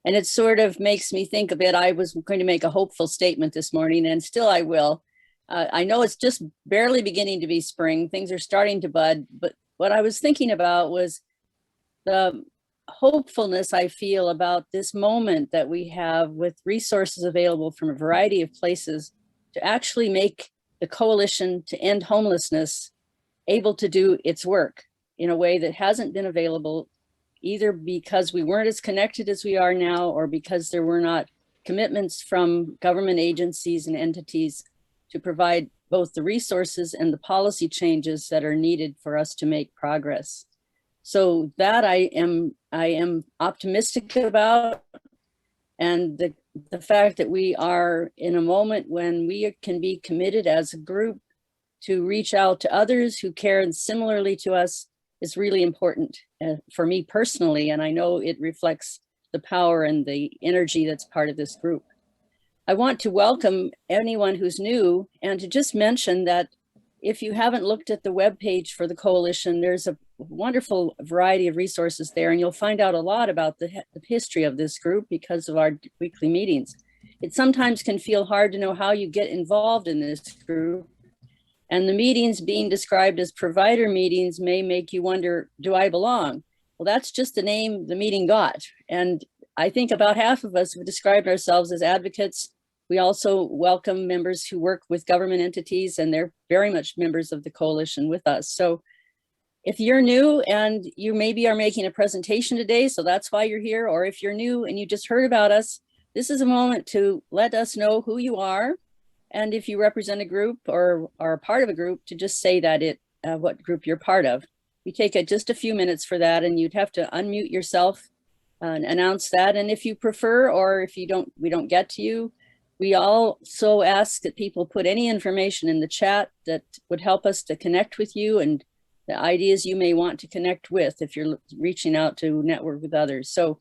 And it sort of makes me think of it. I was going to make a hopeful statement this morning, and still I will. I know it's just barely beginning to be spring. Things are starting to bud, but what I was thinking about was the hopefulness I feel about this moment that we have with resources available from a variety of places to actually make the coalition to end homelessness able to do its work in a way that hasn't been available, either because we weren't as connected as we are now, or because there were not commitments from government agencies and entities to provide both the resources and the policy changes that are needed for us to make progress. So that I am optimistic about, and the fact that we are in a moment when we can be committed as a group to reach out to others who care similarly to us is really important for me personally, and I know it reflects the power and the energy that's part of this group. I want to welcome anyone who's new, and to just mention that if you haven't looked at the webpage for the coalition, there's a wonderful variety of resources there, and you'll find out a lot about the history of this group because of our weekly meetings. It sometimes can feel hard to know how you get involved in this group, and the meetings being described as provider meetings may make you wonder, do I belong? Well, that's just the name the meeting got. And I think about half of us have described ourselves as advocates. We also welcome members who work with government entities, and they're very much members of the coalition with us. So if you're new and you maybe are making a presentation today, so that's why you're here, or if you're new and you just heard about us, this is a moment to let us know who you are. And if you represent a group or are part of a group, to just say that what group you're part of. We take just a few minutes for that, and you'd have to unmute yourself and announce that. And if you prefer, or if you don't, we don't get to you, we also ask that people put any information in the chat that would help us to connect with you and the ideas you may want to connect with if you're reaching out to network with others. So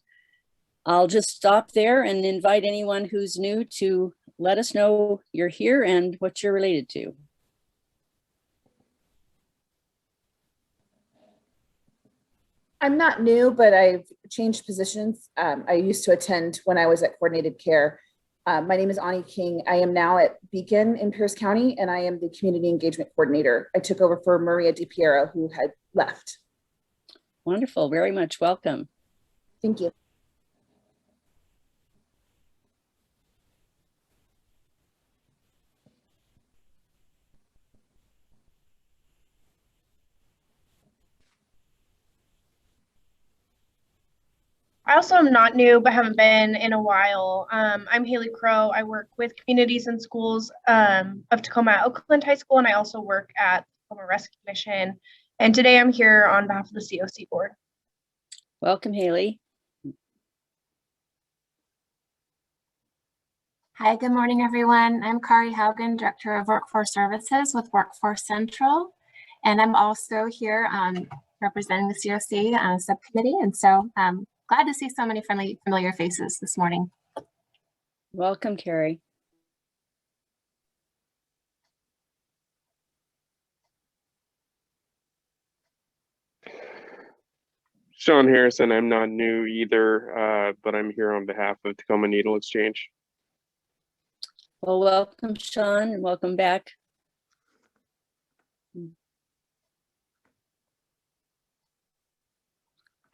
I'll just stop there and invite anyone who's new to let us know you're here and what you're related to. I'm not new, but I've changed positions. I used to attend when I was at coordinated care. My name is Ani King. I am now at Beacon in Pierce County, and I am the community engagement coordinator. I took over for Maria DiPiero, who had left. Wonderful, very much welcome. Thank you. I also am not new, but haven't been in a while. I'm Haley Crow. I work with communities and schools of Tacoma at Oakland High School, and I also work at Tacoma Rescue Mission. And today I'm here on behalf of the COC board. Welcome, Haley. Hi, good morning, everyone. I'm Kari Haugen, Director of Workforce Services with Workforce Central, and I'm also here representing the COC subcommittee, and so glad to see so many familiar faces this morning. Welcome, Carrie. Sean Harrison, I'm not new either, but I'm here on behalf of Tacoma Needle Exchange. Well, welcome, Sean, and welcome back.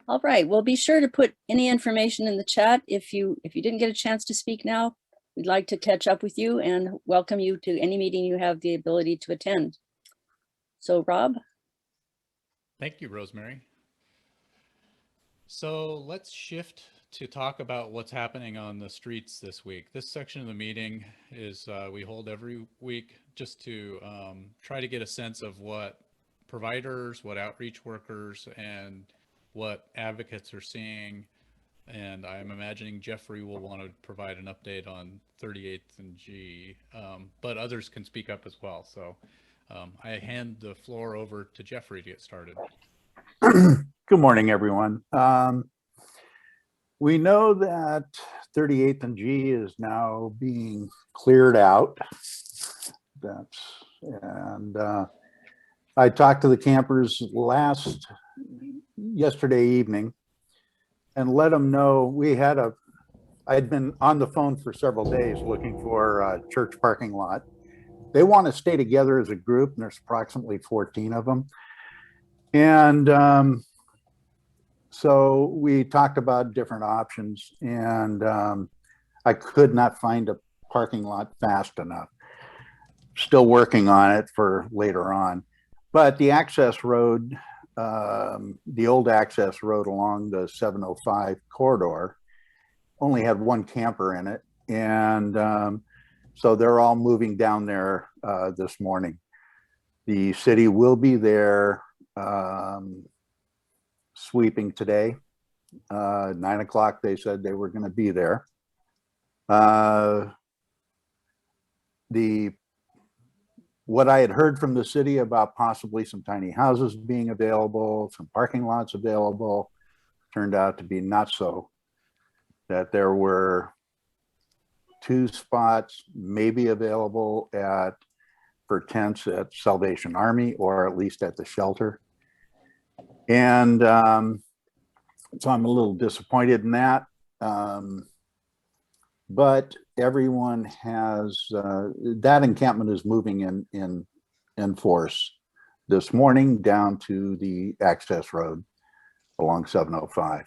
All right, well, be sure to put any information in the chat. If you didn't get a chance to speak now, we'd like to catch up with you and welcome you to any meeting you have the ability to attend. So, Rob. Thank you, Rosemary. So let's shift to talk about what's happening on the streets this week. This section of the meeting is we hold every week just to try to get a sense of what providers, what outreach workers, and what advocates are seeing. And I'm imagining Jeffrey will want to provide an update on 38th and G, but others can speak up as well. So I hand the floor over to Jeffrey to get started. Good morning, everyone. We know that 38th and G is now being cleared out. I talked to the campers yesterday evening and let them know we had a I'd been on the phone for several days looking for a church parking lot. They want to stay together as a group, and there's approximately 14 of them. And so we talked about different options, and I could not find a parking lot fast enough. Still working on it for later on. But the access road, the old access road along the 705 corridor only had one camper in it. And so they're all moving down there this morning. The city will be there sweeping today. 9 o'clock, they said they were going to be there. What I had heard from the city about possibly some tiny houses being available, some parking lots available, turned out to be not so. That there were 2 spots maybe available for tents at Salvation Army, or at least at the shelter. And so I'm a little disappointed in that. But everyone has, that encampment is moving in force this morning down to the access road along 705.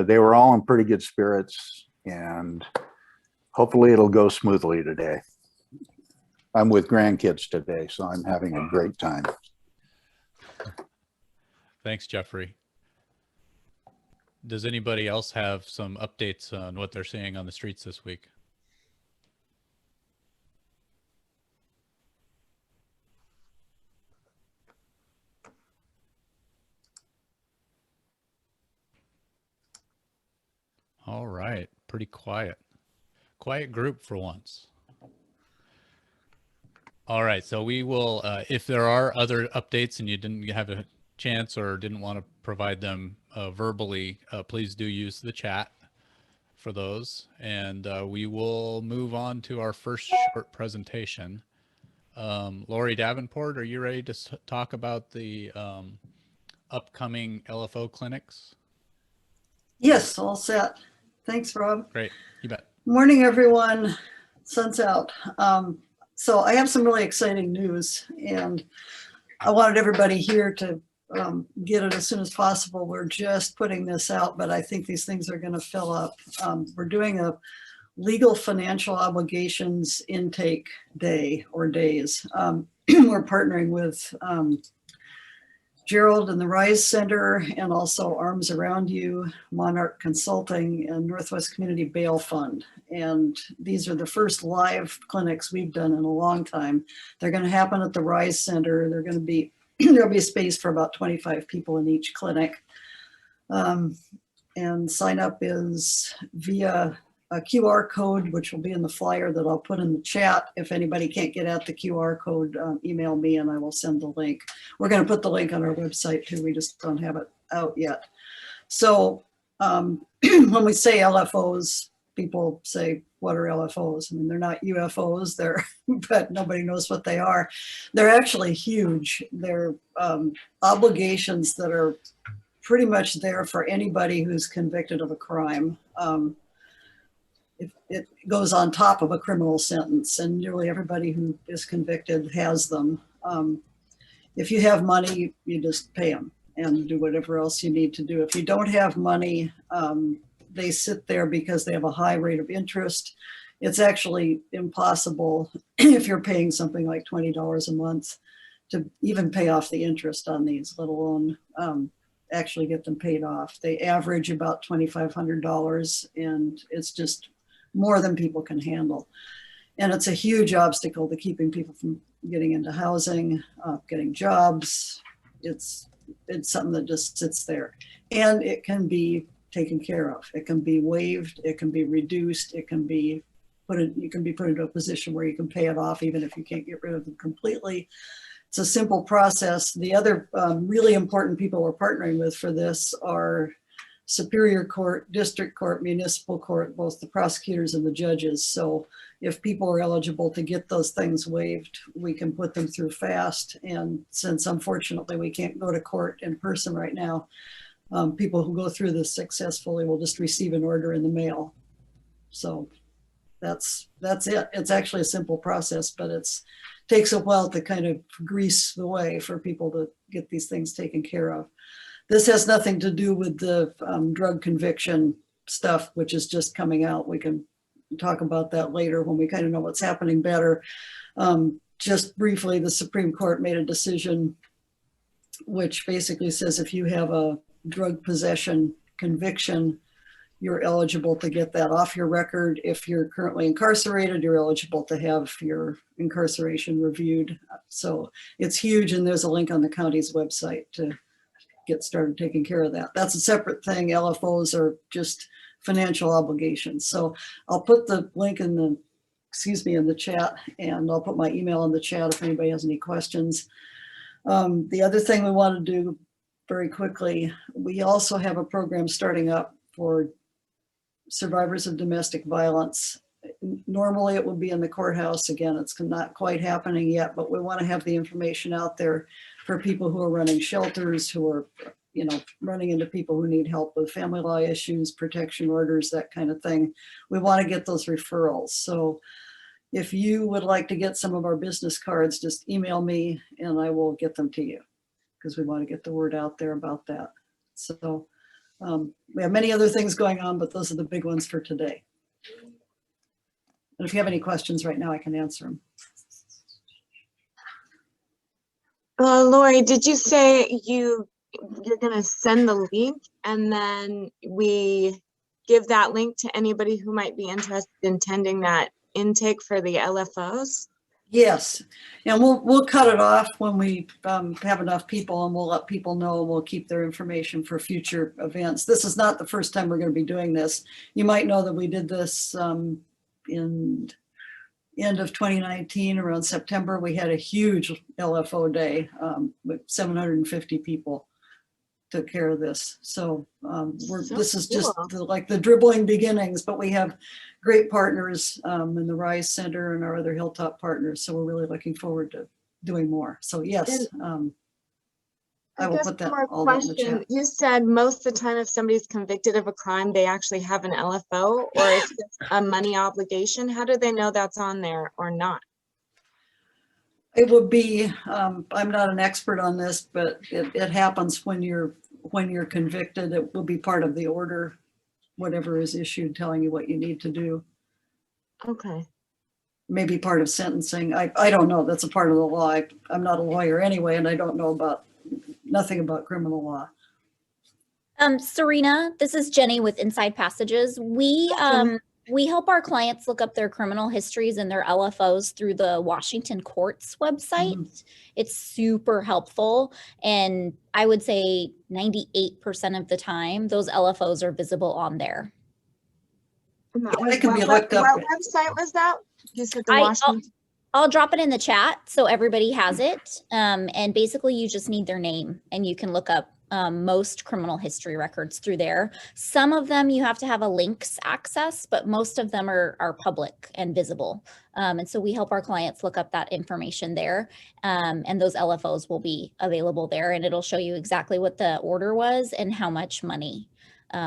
They were all in pretty good spirits, and hopefully it'll go smoothly today. I'm with grandkids today, so I'm having a great time. Thanks, Jeffrey. Does anybody else have some updates on what they're seeing on the streets this week? All right, pretty quiet. Quiet group for once. All right, so we will, if there are other updates and you didn't have a chance or didn't want to provide them verbally, please do use the chat for those. And we will move on to our first short presentation. Lori Davenport, are you ready to talk about the upcoming LFO clinics? Yes, all set. Thanks, Rob. Great, you bet. Morning, everyone. Sun's out. So I have some really exciting news, and I wanted everybody here to get it as soon as possible. We're just putting this out, but I think these things are going to fill up. We're doing a legal financial obligations intake day or days. We're partnering with Gerald and the Rise Center, and also Arms Around You, Monarch Consulting, and Northwest Community Bail Fund. And these are the first live clinics we've done in a long time. They're going to happen at the Rise Center. They're going to be, there'll be a space for about 25 people in each clinic. And sign up is via a QR code, which will be in the flyer that I'll put in the chat. If anybody can't get at the QR code, email me and I will send the link. We're going to put the link on our website too. We just don't have it out yet. So when we say LFOs, people say, what are LFOs? I mean, they're not UFOs, but nobody knows what they are. They're actually huge. They're obligations that are pretty much there for anybody who's convicted of a crime. It goes on top of a criminal sentence, and nearly everybody who is convicted has them. If you have money, you just pay them and do whatever else you need to do. If you don't have money, they sit there because they have a high rate of interest. It's actually impossible if you're paying something like $20 a month to even pay off the interest on these, let alone actually get them paid off. They average about $2,500, and it's just more than people can handle. And it's a huge obstacle to keeping people from getting into housing, getting jobs. It's something that just sits there, and it can be taken care of. It can be waived, it can be reduced, it can be you can be put into a position where you can pay it off even if you can't get rid of them completely. It's a simple process. The other really important people we're partnering with for this are Superior Court, District Court, Municipal Court, both the prosecutors and the judges. So if people are eligible to get those things waived, we can put them through fast. And since unfortunately we can't go to court in person right now, people who go through this successfully will just receive an order in the mail So that's it. It's actually a simple process, but takes a while to kind of grease the way for people to get these things taken care of. This has nothing to do with the drug conviction stuff, which is just coming out. We can talk about that later when we kind of know what's happening better. Just briefly, the Supreme Court made a decision which basically says if you have a drug possession conviction, you're eligible to get that off your record. If you're currently incarcerated, you're eligible to have your incarceration reviewed. So it's huge, and there's a link on the county's website to get started taking care of that. That's a separate thing. LFOs are just financial obligations. So I'll put the link in the chat, and I'll put my email in the chat if anybody has any questions. The other thing we want to do very quickly, we also have a program starting up for survivors of domestic violence. Normally it will be in the courthouse. Again, it's not quite happening yet, but we want to have the information out there for people who are running shelters, who are, running into people who need help with family law issues, protection orders, that kind of thing. We want to get those referrals. So if you would like to get some of our business cards, just email me and I will get them to you, because we want to get the word out there about that. So we have many other things going on, but those are the big ones for today. And if you have any questions right now, I can answer them. Lori, did you say you're going to send the link and then we give that link to anybody who might be interested in attending that intake for the LFOs? Yes, and we'll cut it off when we have enough people, and we'll let people know. We'll keep their information for future events. This is not the first time we're going to be doing this. You might know that we did this in end of 2019, around September. We had a huge LFO day with 750 people took care of this. So this is just like the dribbling beginnings, but we have great partners in the Rise Center and our other Hilltop partners. So we're really looking forward to doing more. So yes, I will put that all in the chat. You said most of the time if somebody's convicted of a crime, they actually have an LFO, or it's just a money obligation. How do they know that's on there or not? It would be, I'm not an expert on this, but it happens when you're convicted. It will be part of the order, whatever is issued, telling you what you need to do. Okay. Maybe part of sentencing. I don't know. That's a part of the law. I'm not a lawyer anyway, and I don't know nothing about criminal law. Serena, this is Jenny with Inside Passages. We help our clients look up their criminal histories and their LFOs through the Washington Courts website. Mm-hmm. It's super helpful. And I would say 98% of the time, those LFOs are visible on there. It can be looked up. What website was that? You said the Washington. I'll drop it in the chat so everybody has it. And basically you just need their name and you can look up most criminal history records through there. Some of them you have to have a links access, but most of them are public and visible. And so we help our clients look up that information there. And those LFOs will be available there, and it'll show you exactly what the order was and how much money.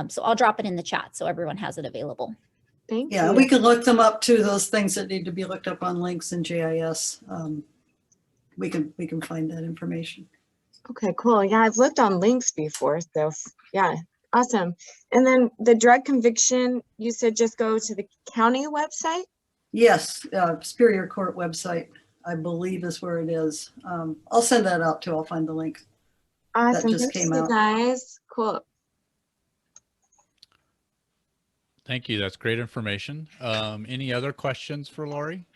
So I'll drop it in the chat so everyone has it available. Thank you. Yeah, we can look them up too, those things that need to be looked up on links in GIS. We can find that information. Okay, cool. Yeah, I've looked on links before, so yeah, awesome. And then the drug conviction, you said just go to the county website? Yes, Superior Court website, I believe is where it is. I'll send that out too. I'll find the link. Awesome. That just came out. Guys, cool. Thank you. That's great information. Any other questions for Lori?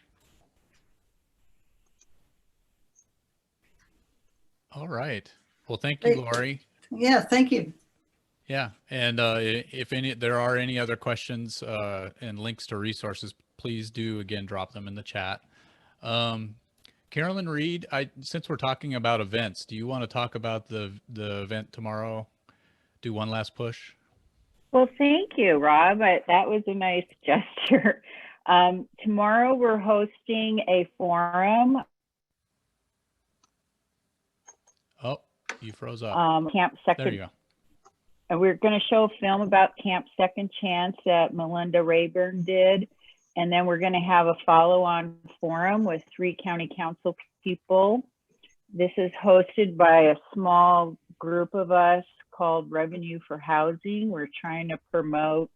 All right. Well, thank you, Lori. Yeah, thank you. Yeah, and if there are any other questions and links to resources, please do again drop them in the chat. Carolyn Reed, since we're talking about events, do you want to talk about the event tomorrow? Do one last push. Well, thank you, Rob. That was a nice gesture. Tomorrow we're hosting a forum. Oh, you froze up. Camp Sector. There you go. we're going to show a film about Camp Second Chance that Melinda Rayburn did. And then we're going to have a follow-on forum with 3 county council people. This is hosted by a small group of us called Revenue for Housing. We're trying to promote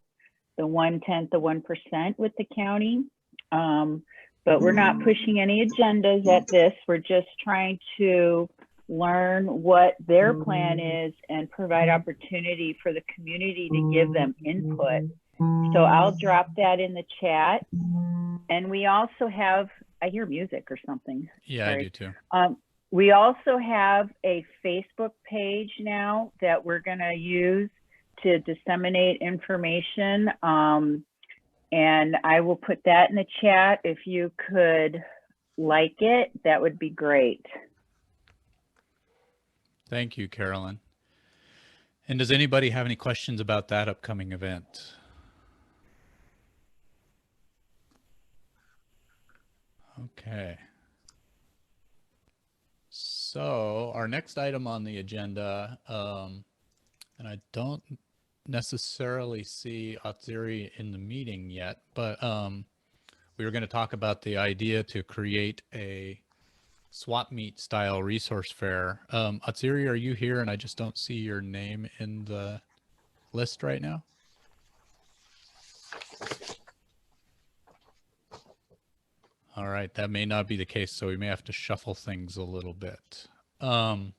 the 1/10 of 1% with the county. But we're not pushing any agendas at this. We're just trying to learn what their plan is and provide opportunity for the community to give them input. So I'll drop that in the chat. And we also have, I hear music or something. Yeah, Sorry. I do too. We also have a Facebook page now that we're going to use to disseminate information. And I will put that in the chat. If you could like it, that would be great. Thank you, Carolyn. And does anybody have any questions about that upcoming event? Okay. So our next item on the agenda, and I don't necessarily see Atziri in the meeting yet, but we were going to talk about the idea to create a swap meet style resource fair. Atziri, are you here? And I just don't see your name in the list right now. All right, that may not be the case, so we may have to shuffle things a little bit. So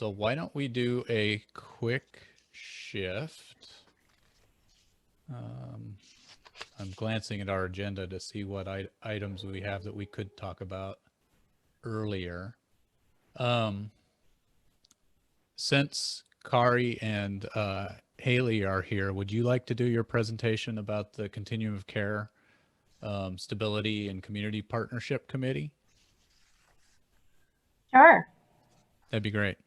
why don't we do a quick shift? I'm glancing at our agenda to see what items we have that we could talk about earlier. Since Kari and Haley are here, would you like to do your presentation about the Continuum of Care Stability and Community Partnership Committee? Sure. That'd be great.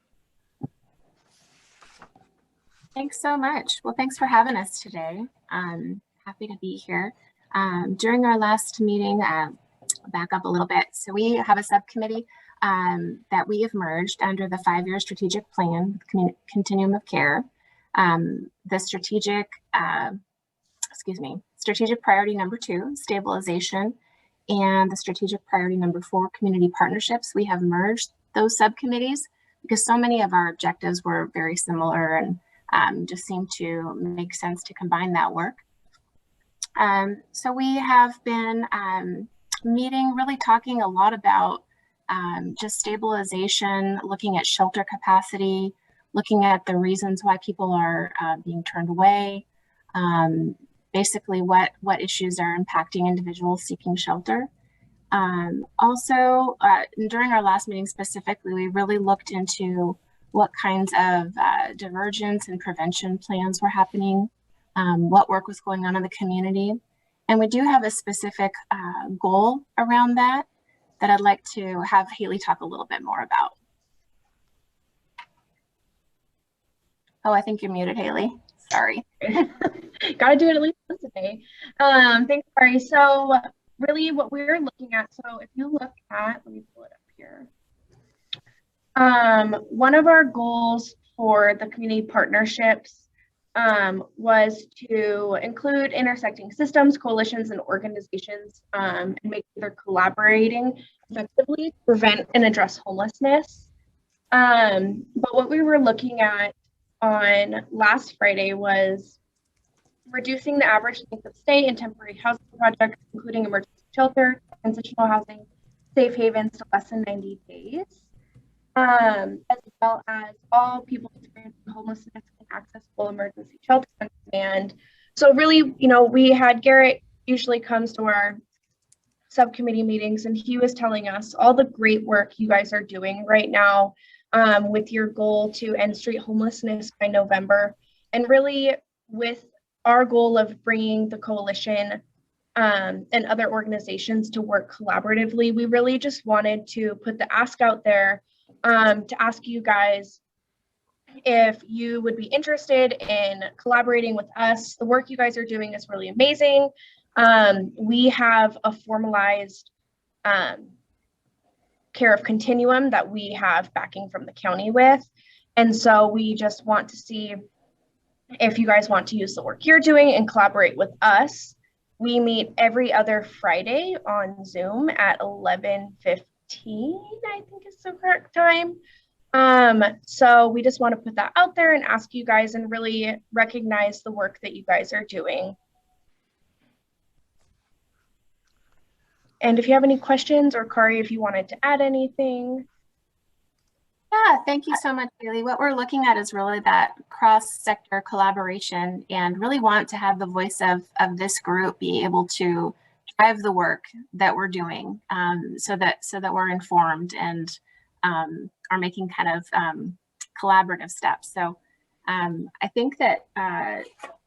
Thanks so much. Well, thanks for having us today. Happy to be here. During our last meeting, back up a little bit. So we have a subcommittee that we have merged under the 5-year strategic plan, Continuum of Care. The strategic priority number 2, stabilization, and the strategic priority number 4, community partnerships. We have merged those subcommittees because so many of our objectives were very similar and just seemed to make sense to combine that work. So we have been meeting, really talking a lot about just stabilization, looking at shelter capacity, looking at the reasons why people are being turned away, basically what issues are impacting individuals seeking shelter. Also, during our last meeting specifically, we really looked into what kinds of divergence and prevention plans were happening, what work was going on in the community. And we do have a specific goal around that I'd like to have Haley talk a little bit more about. Oh, I think you're muted, Haley. Sorry. Got to do it at least once a day. Thanks, Kari. So really what we're looking at, so if you look at, let me pull it up here. One of our goals for the community partnerships was to include intersecting systems, coalitions, and organizations and make sure they're collaborating effectively to prevent and address homelessness. But what we were looking at on last Friday was reducing the average length of stay in temporary housing projects, including emergency shelter, transitional housing, safe havens to less than 90 days. As well as all people experiencing homelessness can access full emergency shelter on demand. So really, we had Garrett usually comes to our subcommittee meetings, and he was telling us all the great work you guys are doing right now with your goal to end street homelessness by November. And really with our goal of bringing the coalition and other organizations to work collaboratively, we really just wanted to put the ask out there to ask you guys if you would be interested in collaborating with us. The work you guys are doing is really amazing. We have a formalized care of continuum that we have backing from the county with. And so we just want to see if you guys want to use the work you're doing and collaborate with us. We meet every other Friday on Zoom at 11:15, I think is the correct time. So we just want to put that out there and ask you guys and really recognize the work that you guys are doing. And if you have any questions, or Kari, if you wanted to add anything. Yeah, thank you so much, Haley. What we're looking at is really that cross-sector collaboration, and really want to have the voice of this group be able to drive the work that we're doing, so that we're informed and are making kind of collaborative steps. So I think that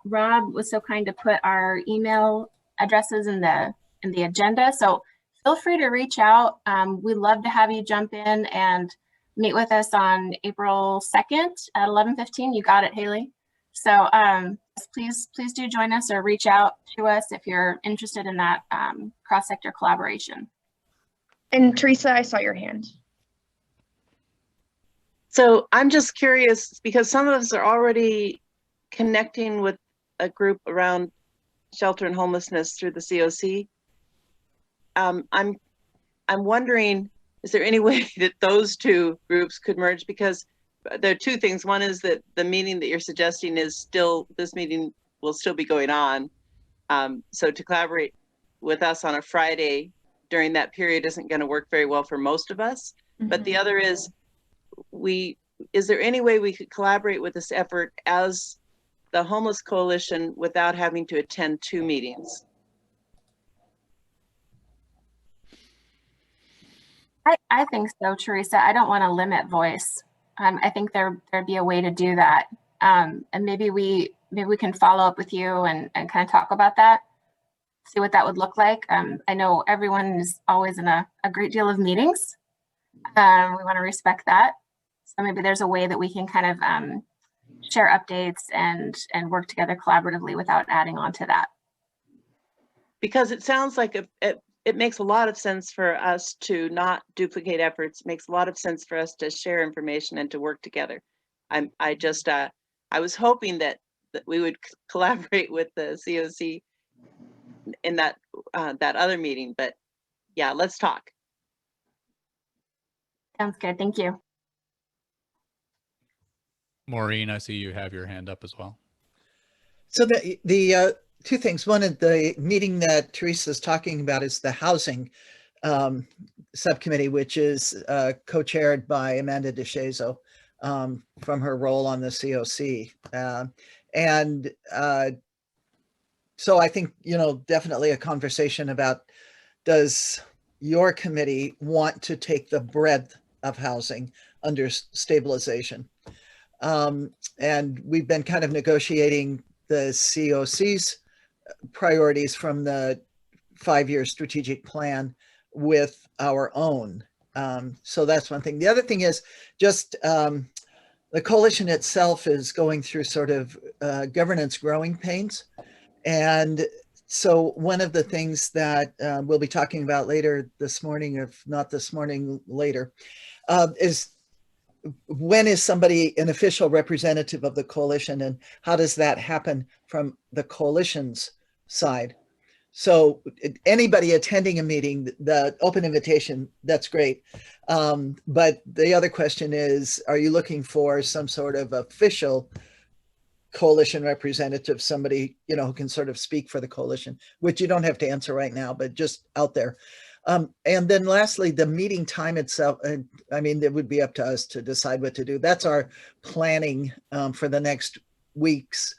Rob was so kind to put our email addresses in the agenda. So feel free to reach out. We'd love to have you jump in and meet with us on April 2nd at 11:15. You got it, Haley. So please do join us or reach out to us if you're interested in that cross-sector collaboration. And Teresa, I saw your hand. So I'm just curious, because some of us are already connecting with a group around shelter and homelessness through the COC. I'm wondering, is there any way that those two groups could merge? Because there are two things. One is that the meeting that you're suggesting is still, this meeting will still be going on. So to collaborate with us on a Friday during that period isn't going to work very well for most of us. Mm-hmm. But the other is, is there any way we could collaborate with this effort as the Homeless Coalition without having to attend two meetings? I think so, Teresa. I don't want to limit voice. I think there'd be a way to do that. And maybe we can follow up with you and kind of talk about that, see what that would look like. I know everyone is always in a great deal of meetings. We want to respect that. So maybe there's a way that we can kind of share updates and work together collaboratively without adding on to that. Because it sounds like it makes a lot of sense for us to not duplicate efforts. It makes a lot of sense for us to share information and to work together. I was hoping that we would collaborate with the COC in that other meeting, but yeah, let's talk. Sounds good. Thank you. Maureen, I see you have your hand up as well. So the two things. One of the meeting that Teresa is talking about is the housing subcommittee, which is co-chaired by Amanda DeShazo from her role on the COC. So I think, definitely a conversation about, does your committee want to take the breadth of housing under stabilization? And we've been kind of negotiating the COC's priorities from the 5-year strategic plan with our own. So that's one thing. The other thing is just the coalition itself is going through sort of governance growing pains. And so one of the things that we'll be talking about later this morning, if not this morning, later, is when is somebody an official representative of the coalition, and how does that happen from the coalition's side? So anybody attending a meeting, the open invitation, that's great. But the other question is, are you looking for some sort of official coalition representative, somebody, who can sort of speak for the coalition, which you don't have to answer right now, but just out there. And then lastly, the meeting time itself, it would be up to us to decide what to do. That's our planning for the next week's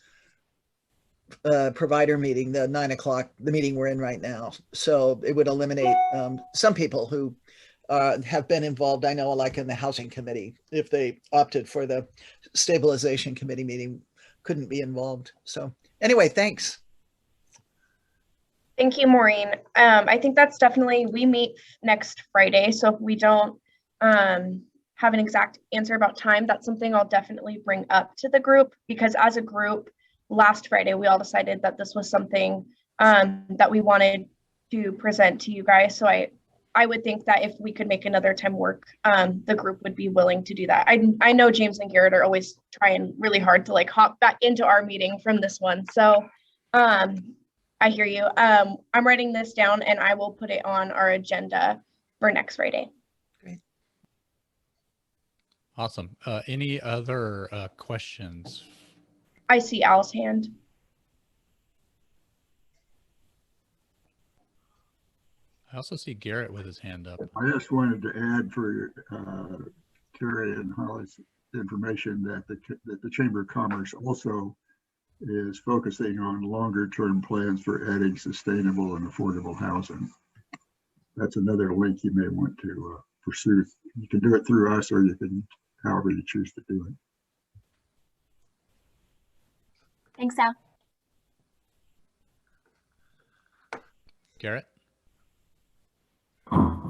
provider meeting, the 9 o'clock, the meeting we're in right now. So it would eliminate some people who have been involved, I know, like in the housing committee, if they opted for the stabilization committee meeting, couldn't be involved. So anyway, thanks. Thank you, Maureen. I think that's definitely, we meet next Friday. So if we don't have an exact answer about time, that's something I'll definitely bring up to the group, because as a group, last Friday, we all decided that this was something that we wanted to present to you guys. So I I would think that if we could make another time work, the group would be willing to do that. I know James and Garrett are always trying really hard to like hop back into our meeting from this one. So I hear you. I'm writing this down and I will put it on our agenda for next Friday. Great. Awesome. Any other questions? I see Al's hand. I also see Garrett with his hand up. I just wanted to add for Carrie and Holly's information that the Chamber of Commerce also is focusing on longer term plans for adding sustainable and affordable housing. That's another link you may want to pursue. You can do it through us, or you can, however you choose to do it. Thanks, Al. Garrett?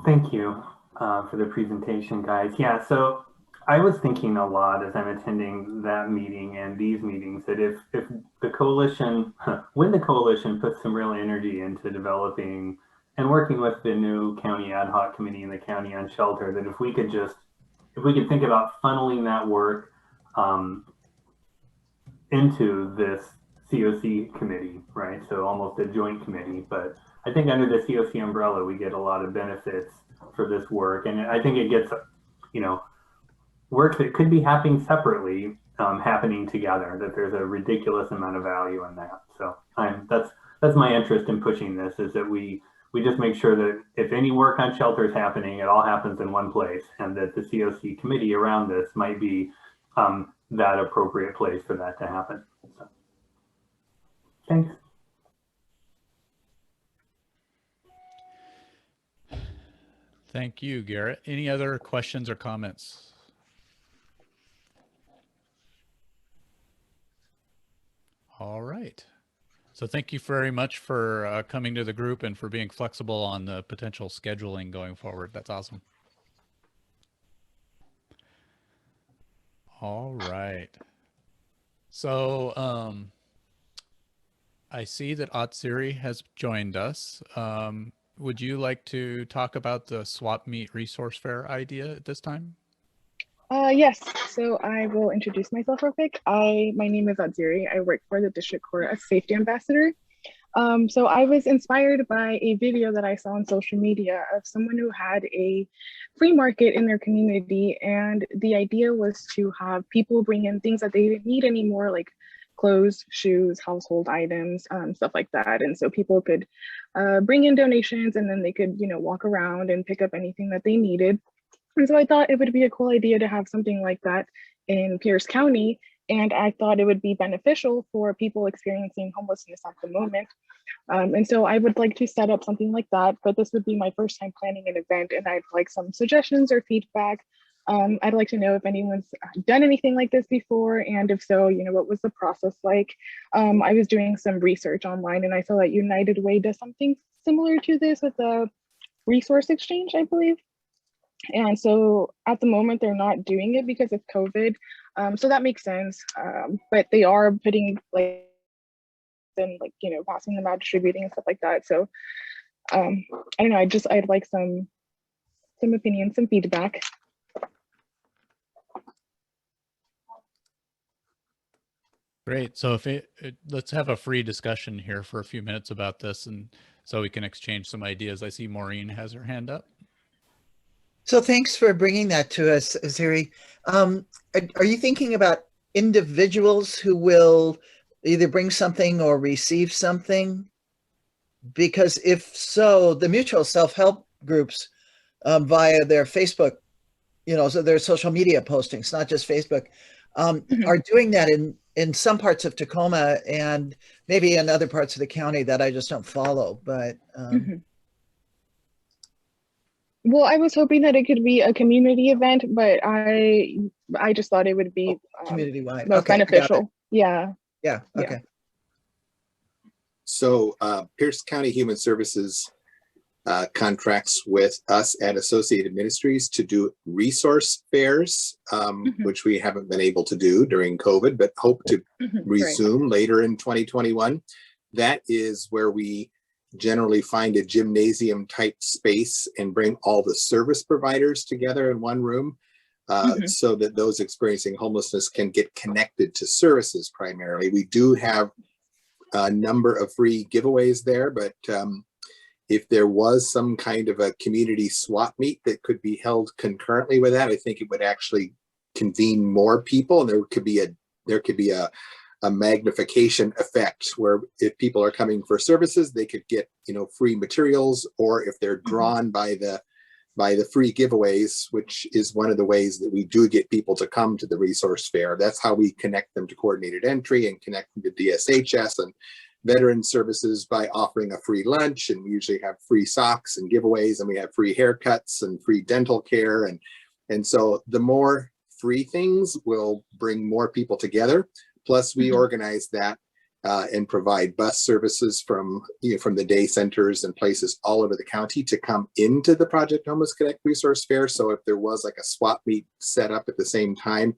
Thank you for the presentation, guys. Yeah, so I was thinking a lot as I'm attending that meeting and these meetings that if the coalition, when the coalition puts some real energy into developing and working with the new county ad hoc committee and the county on shelter, that if we could think about funneling that work into this COC committee, right? So almost a joint committee, but I think under the COC umbrella, we get a lot of benefits for this work. And I think it gets, work that could be happening separately, happening together, that there's a ridiculous amount of value in that. So that's my interest in pushing this, is that we just make sure that if any work on shelter is happening, it all happens in one place, and that the COC committee around this might be that appropriate place for that to happen. So, thanks. Thank you, Garrett. Any other questions or comments? All right. So thank you very much for coming to the group and for being flexible on the potential scheduling going forward. That's awesome. All right. So I see that Atsiri has joined us. Would you like to talk about the Swap Meet Resource Fair idea at this time? Yes, so I will introduce myself real quick. My name is Atsiri. I work for the District Court as Safety Ambassador. So I was inspired by a video that I saw on social media of someone who had a flea market in their community, and the idea was to have people bring in things that they didn't need anymore, like clothes, shoes, household items, stuff like that. And so people could bring in donations, and then they could, walk around and pick up anything that they needed. And so I thought it would be a cool idea to have something like that in Pierce County. And I thought it would be beneficial for people experiencing homelessness at the moment. And so I would like to set up something like that, but this would be my first time planning an event, and I'd like some suggestions or feedback. I'd like to know if anyone's done anything like this before, and if so, what was the process like? I was doing some research online, and I saw that United Way does something similar to this with a resource exchange, I believe. And so at the moment, they're not doing it because of COVID. So that makes sense. But they are putting passing them out, distributing and stuff like that. So I don't know, I'd like some opinions, some feedback. Great. So let's have a free discussion here for a few minutes about this, and so we can exchange some ideas. I see Maureen has her hand up. So thanks for bringing that to us, Aziri. Are you thinking about individuals who will either bring something or receive something? Because if so, the mutual self-help groups via their Facebook, so their social media postings, not just Facebook, are doing that in some parts of Tacoma and maybe in other parts of the county that I just don't follow, but Well, I was hoping that it could be a community event, but I just thought it would be community-wide, most beneficial. Yeah. Yeah. Okay. So Pierce County Human Services contracts with us at Associated Ministries to do resource fairs, which we haven't been able to do during COVID, but hope to resume later in 2021. That is where we generally find a gymnasium type space and bring all the service providers together in one room, so that those experiencing homelessness can get connected to services primarily. We do have a number of free giveaways there, but if there was some kind of a community swap meet that could be held concurrently with that, I think it would actually convene more people, and there could be a magnification effect where if people are coming for services, they could get, you know, free materials, or if they're drawn by the free giveaways, which is one of the ways that we do get people to come to the resource fair. That's how we connect them to coordinated entry and connect them to DSHS and veteran services by offering a free lunch. And we usually have free socks and giveaways, and we have free haircuts and free dental care. And so the more free things will bring more people together. Plus we organize that and provide bus services from the day centers and places all over the county to come into the Project Homeless Connect Resource Fair. So if there was like a swap meet set up at the same time,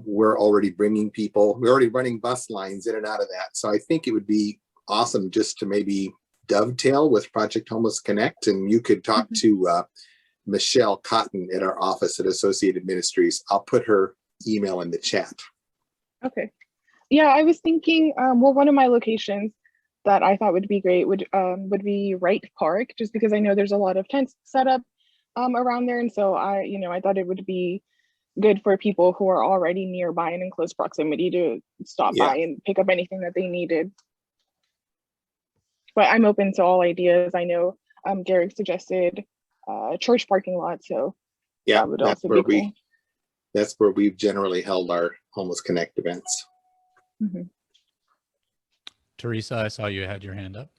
we're already bringing people, we're already running bus lines in and out of that. So I think it would be awesome just to maybe dovetail with Project Homeless Connect, and you could talk to Michelle Cotton at our office at Associated Ministries. I'll put her email in the chat. Okay. Yeah, I was thinking, well, one of my locations that I thought would be great would be Wright Park, just because I know there's a lot of tents set up around there. And so I thought it would be good for people who are already nearby and in close proximity to stop by and pick up anything that they needed. But I'm open to all ideas. I know Garrick suggested church parking lot, so yeah, that would also be cool. That's where we've generally held our Homeless Connect events. Teresa, I saw you had your hand up.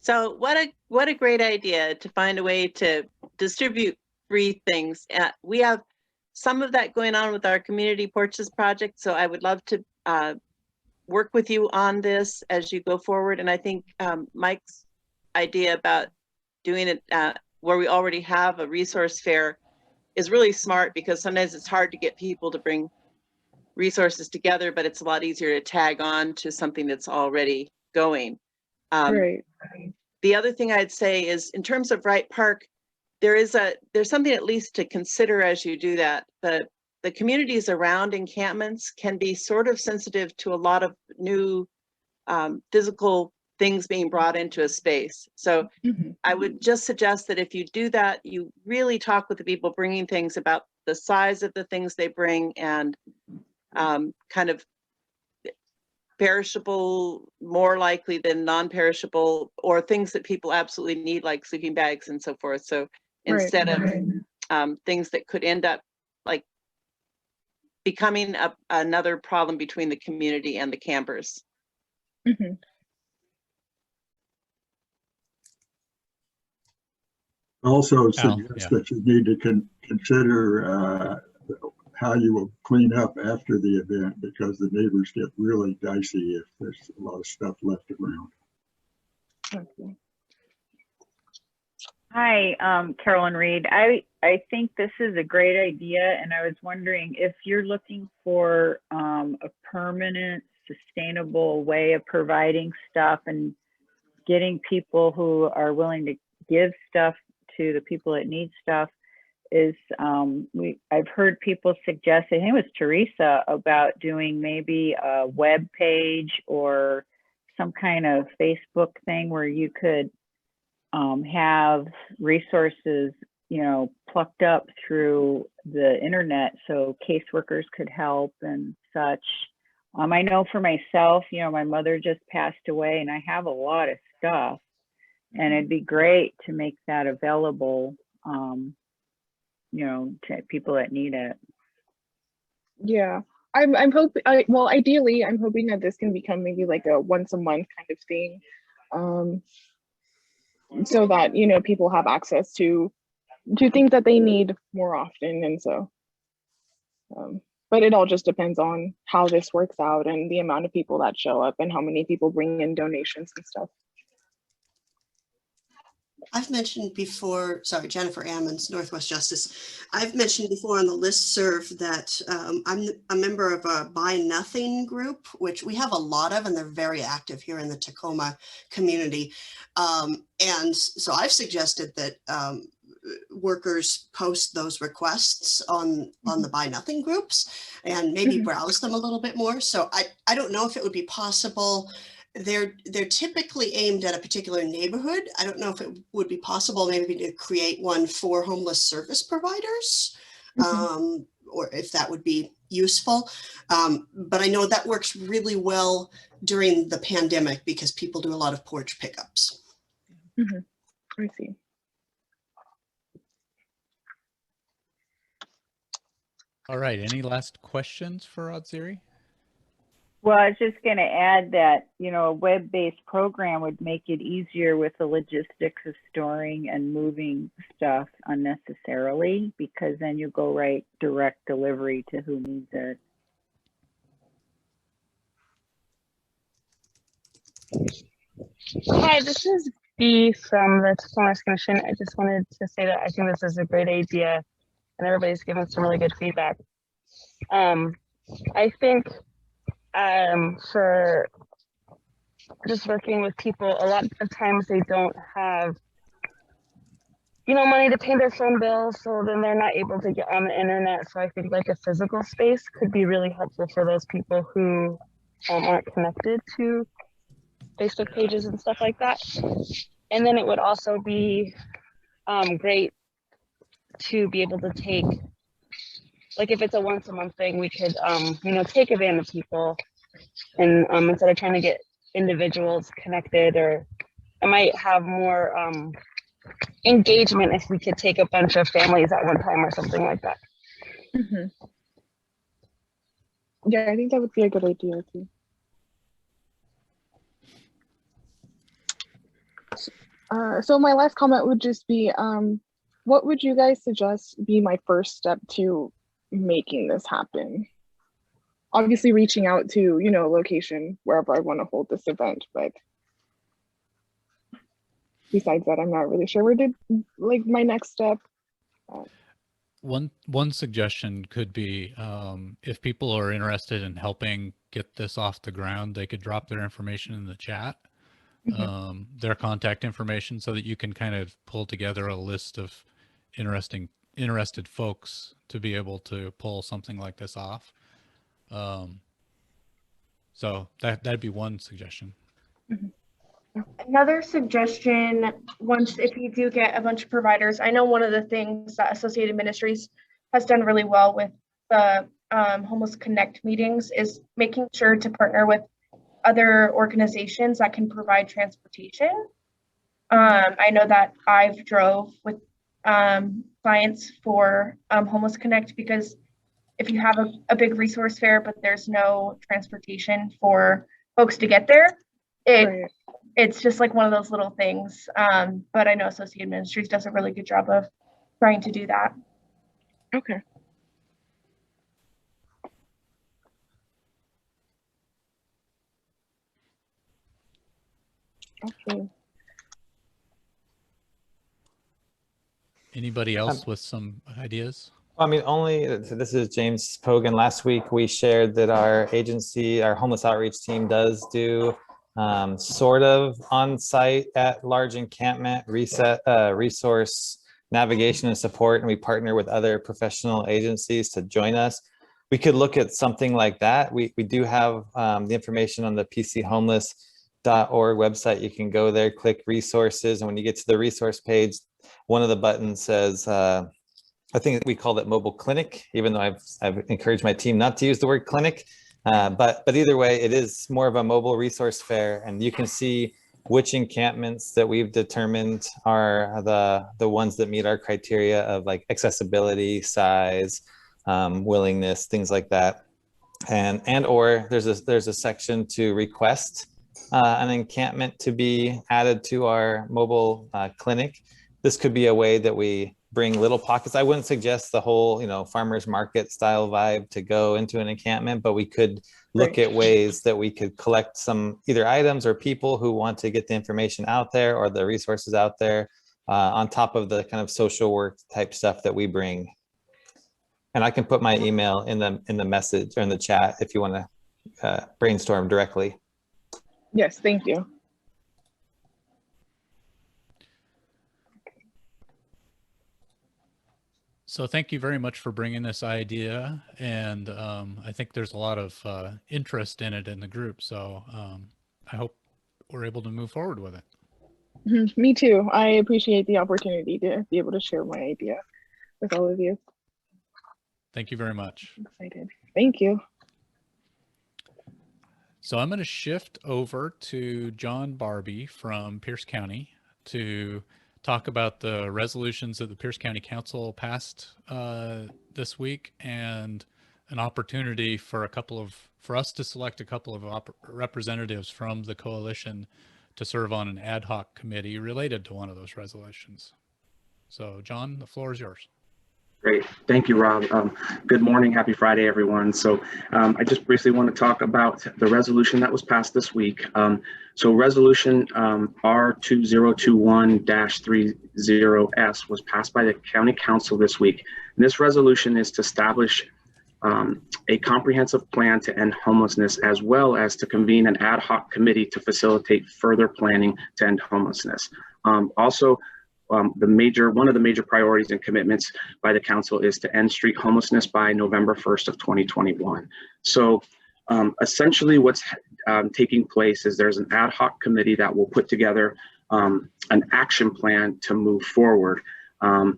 So what a great idea to find a way to distribute free things. We have some of that going on with our Community Porches project, so I would love to work with you on this as you go forward. And I think Mike's idea about doing it where we already have a resource fair is really smart, because sometimes it's hard to get people to bring resources together, but it's a lot easier to tag on to something that's already going. Right. The other thing I'd say is, in terms of Wright Park, there's something at least to consider as you do that. The communities around encampments can be sort of sensitive to a lot of new physical things being brought into a space. So I would just suggest that if you do that, you really talk with the people bringing things about the size of the things they bring, and kind of perishable more likely than non-perishable, or things that people absolutely need, like sleeping bags and so forth. So instead of things that could end up like becoming another problem between the community and the campers. Also suggest that you need to consider how you will clean up after the event, because the neighbors get really dicey if there's a lot of stuff left around. Hi, Carolyn Reed. I think this is a great idea, and I was wondering if you're looking for a permanent, sustainable way of providing stuff and getting people who are willing to give stuff to the people that need stuff. I've heard people suggest, I think it was Teresa, about doing maybe a web page or some kind of Facebook thing where you could have resources, plucked up through the internet, so caseworkers could help and such. I know for myself, my mother just passed away, and I have a lot of stuff, and it'd be great to make that available, to people that need it. Yeah, I'm hoping. Well, ideally, I'm hoping that this can become maybe like a once a month kind of thing, so that people have access to things that they need more often. And so, but it all just depends on how this works out and the amount of people that show up and how many people bring in donations and stuff. I've mentioned before, sorry, Jennifer Ammons, Northwest Justice. I've mentioned before on the listserv that I'm a member of a Buy Nothing group, which we have a lot of, and they're very active here in the Tacoma community. And so I've suggested that workers post those requests on the Buy Nothing groups and maybe browse them a little bit more. So I don't know if it would be possible. They're typically aimed at a particular neighborhood. I don't know if it would be possible maybe to create one for homeless service providers, or if that would be useful. But I know that works really well during the pandemic because people do a lot of porch pickups. I see. All right, any last questions for Odziri? Well, I was just going to add that, you know, a web-based program would make it easier with the logistics of storing and moving stuff unnecessarily, because then you go right direct delivery to who needs it. Hi, this is Bea from the Homelessness Commission. I just wanted to say that I think this is a great idea and everybody's given some really good feedback. I think for just working with people, a lot of times they don't have, you know, money to pay their phone bills, so then they're not able to get on the internet. So I think like a physical space could be really helpful for those people who aren't connected to Facebook pages and stuff like that. And then it would also be great to be able to take, like if it's a once a month thing, we could, you know, take advantage of people and instead of trying to get individuals connected, or it might have more engagement if we could take a bunch of families at one time or something like that. Yeah, I think that would be a good idea too. So my last comment would just be, what would you guys suggest be my first step to making this happen? Obviously reaching out to, you know, location wherever I want to hold this event, but besides that, I'm not really sure where to, like, my next step. One suggestion could be if people are interested in helping get this off the ground, they could drop their information in the chat, their contact information, so that you can kind of pull together a list of interested folks to be able to pull something like this off. So that'd be one suggestion. Another suggestion, once if you do get a bunch of providers, I know one of the things that Associated Ministries has done really well with the Homeless Connect meetings is making sure to partner with other organizations that can provide transportation. I know that I've drove with clients for Homeless Connect, because if you have a big resource fair, but there's no transportation for folks to get there, it's just like one of those little things. But I know Associated Ministries does a really good job of trying to do that. Okay. Okay. Anybody else with some ideas? I mean, so this is James Pogan. Last week we shared that our agency, our homeless outreach team, does do sort of on-site at large encampment resource navigation and support, and we partner with other professional agencies to join us. We could look at something like that. We do have the information on the pchomeless.org website. You can go there, click resources, and when you get to the resource page, one of the buttons says, I think we called it mobile clinic, even though I've encouraged my team not to use the word clinic. But either way, it is more of a mobile resource fair, and you can see which encampments that we've determined are the ones that meet our criteria of like accessibility, size, willingness, things like that. And or there's a section to request an encampment to be added to our mobile clinic. This could be a way that we bring little pockets. I wouldn't suggest the whole, you know, farmers market style vibe to go into an encampment, but we could look at ways that we could collect some either items or people who want to get the information out there or the resources out there on top of the kind of social work type stuff that we bring. And I can put my email in the message or in the chat if you want to brainstorm directly. Yes, thank you. So thank you very much for bringing this idea, and I think there's a lot of interest in it in the group. So I hope we're able to move forward with it. Me too. I appreciate the opportunity to be able to share my idea with all of you. Thank you very much. I'm excited. Thank you. So I'm going to shift over to John Barbie from Pierce County to talk about the resolutions that the Pierce County Council passed this week, and an opportunity for us to select a couple of representatives from the coalition to serve on an ad hoc committee related to one of those resolutions. So John, the floor is yours. Great. Thank you, Rob. Good morning. Happy Friday, everyone. So I just briefly want to talk about the resolution that was passed this week. So resolution R2021-30S was passed by the County Council this week. And this resolution is to establish a comprehensive plan to end homelessness, as well as to convene an ad hoc committee to facilitate further planning to end homelessness. One of the major priorities and commitments by the council is to end street homelessness by November 1st of 2021. So essentially what's taking place is there's an ad hoc committee that will put together an action plan to move forward. That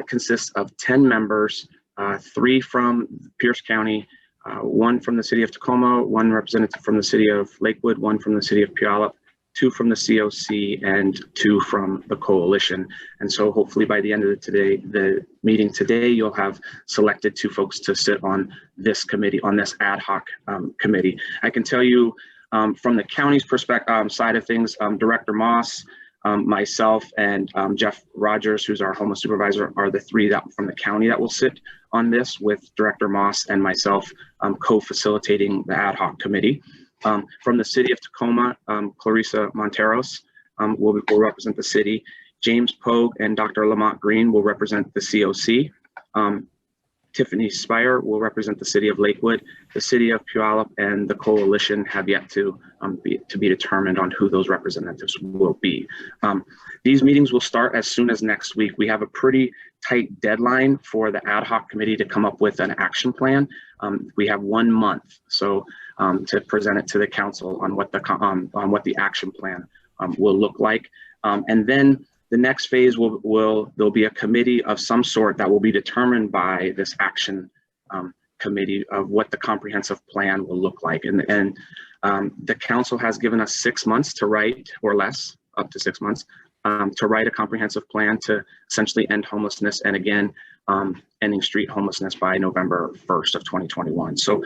consists of 10 members, 3 from Pierce County, 1 from the city of Tacoma, 1 representative from the city of Lakewood, 1 from the city of Puyallup, 2 from the COC, and 2 from the coalition. And so hopefully by the end of the meeting today, you'll have selected 2 folks to sit on this committee, on this ad hoc committee. I can tell you from the county's perspective side of things, Director Moss, myself, and Jeff Rogers, who's our homeless supervisor, are the 3 that from the county that will sit on this, with Director Moss and myself co-facilitating the ad hoc committee. From the city of Tacoma, Clarissa Monteros will represent the city. James Pogue and Dr. Lamont Green will represent the COC. Tiffany Spire will represent the city of Lakewood. The city of Puyallup and the coalition have yet to be determined on who those representatives will be. These meetings will start as soon as next week. We have a pretty tight deadline for the ad hoc committee to come up with an action plan. We have 1 month to present it to the council on what the action plan will look like, and then the next phase there'll be a committee of some sort that will be determined by this action committee of what the comprehensive plan will look like. And the council has given us 6 months to write, or less, up to 6 months, to write a comprehensive plan to essentially end homelessness, and again, ending street homelessness by November 1st of 2021. So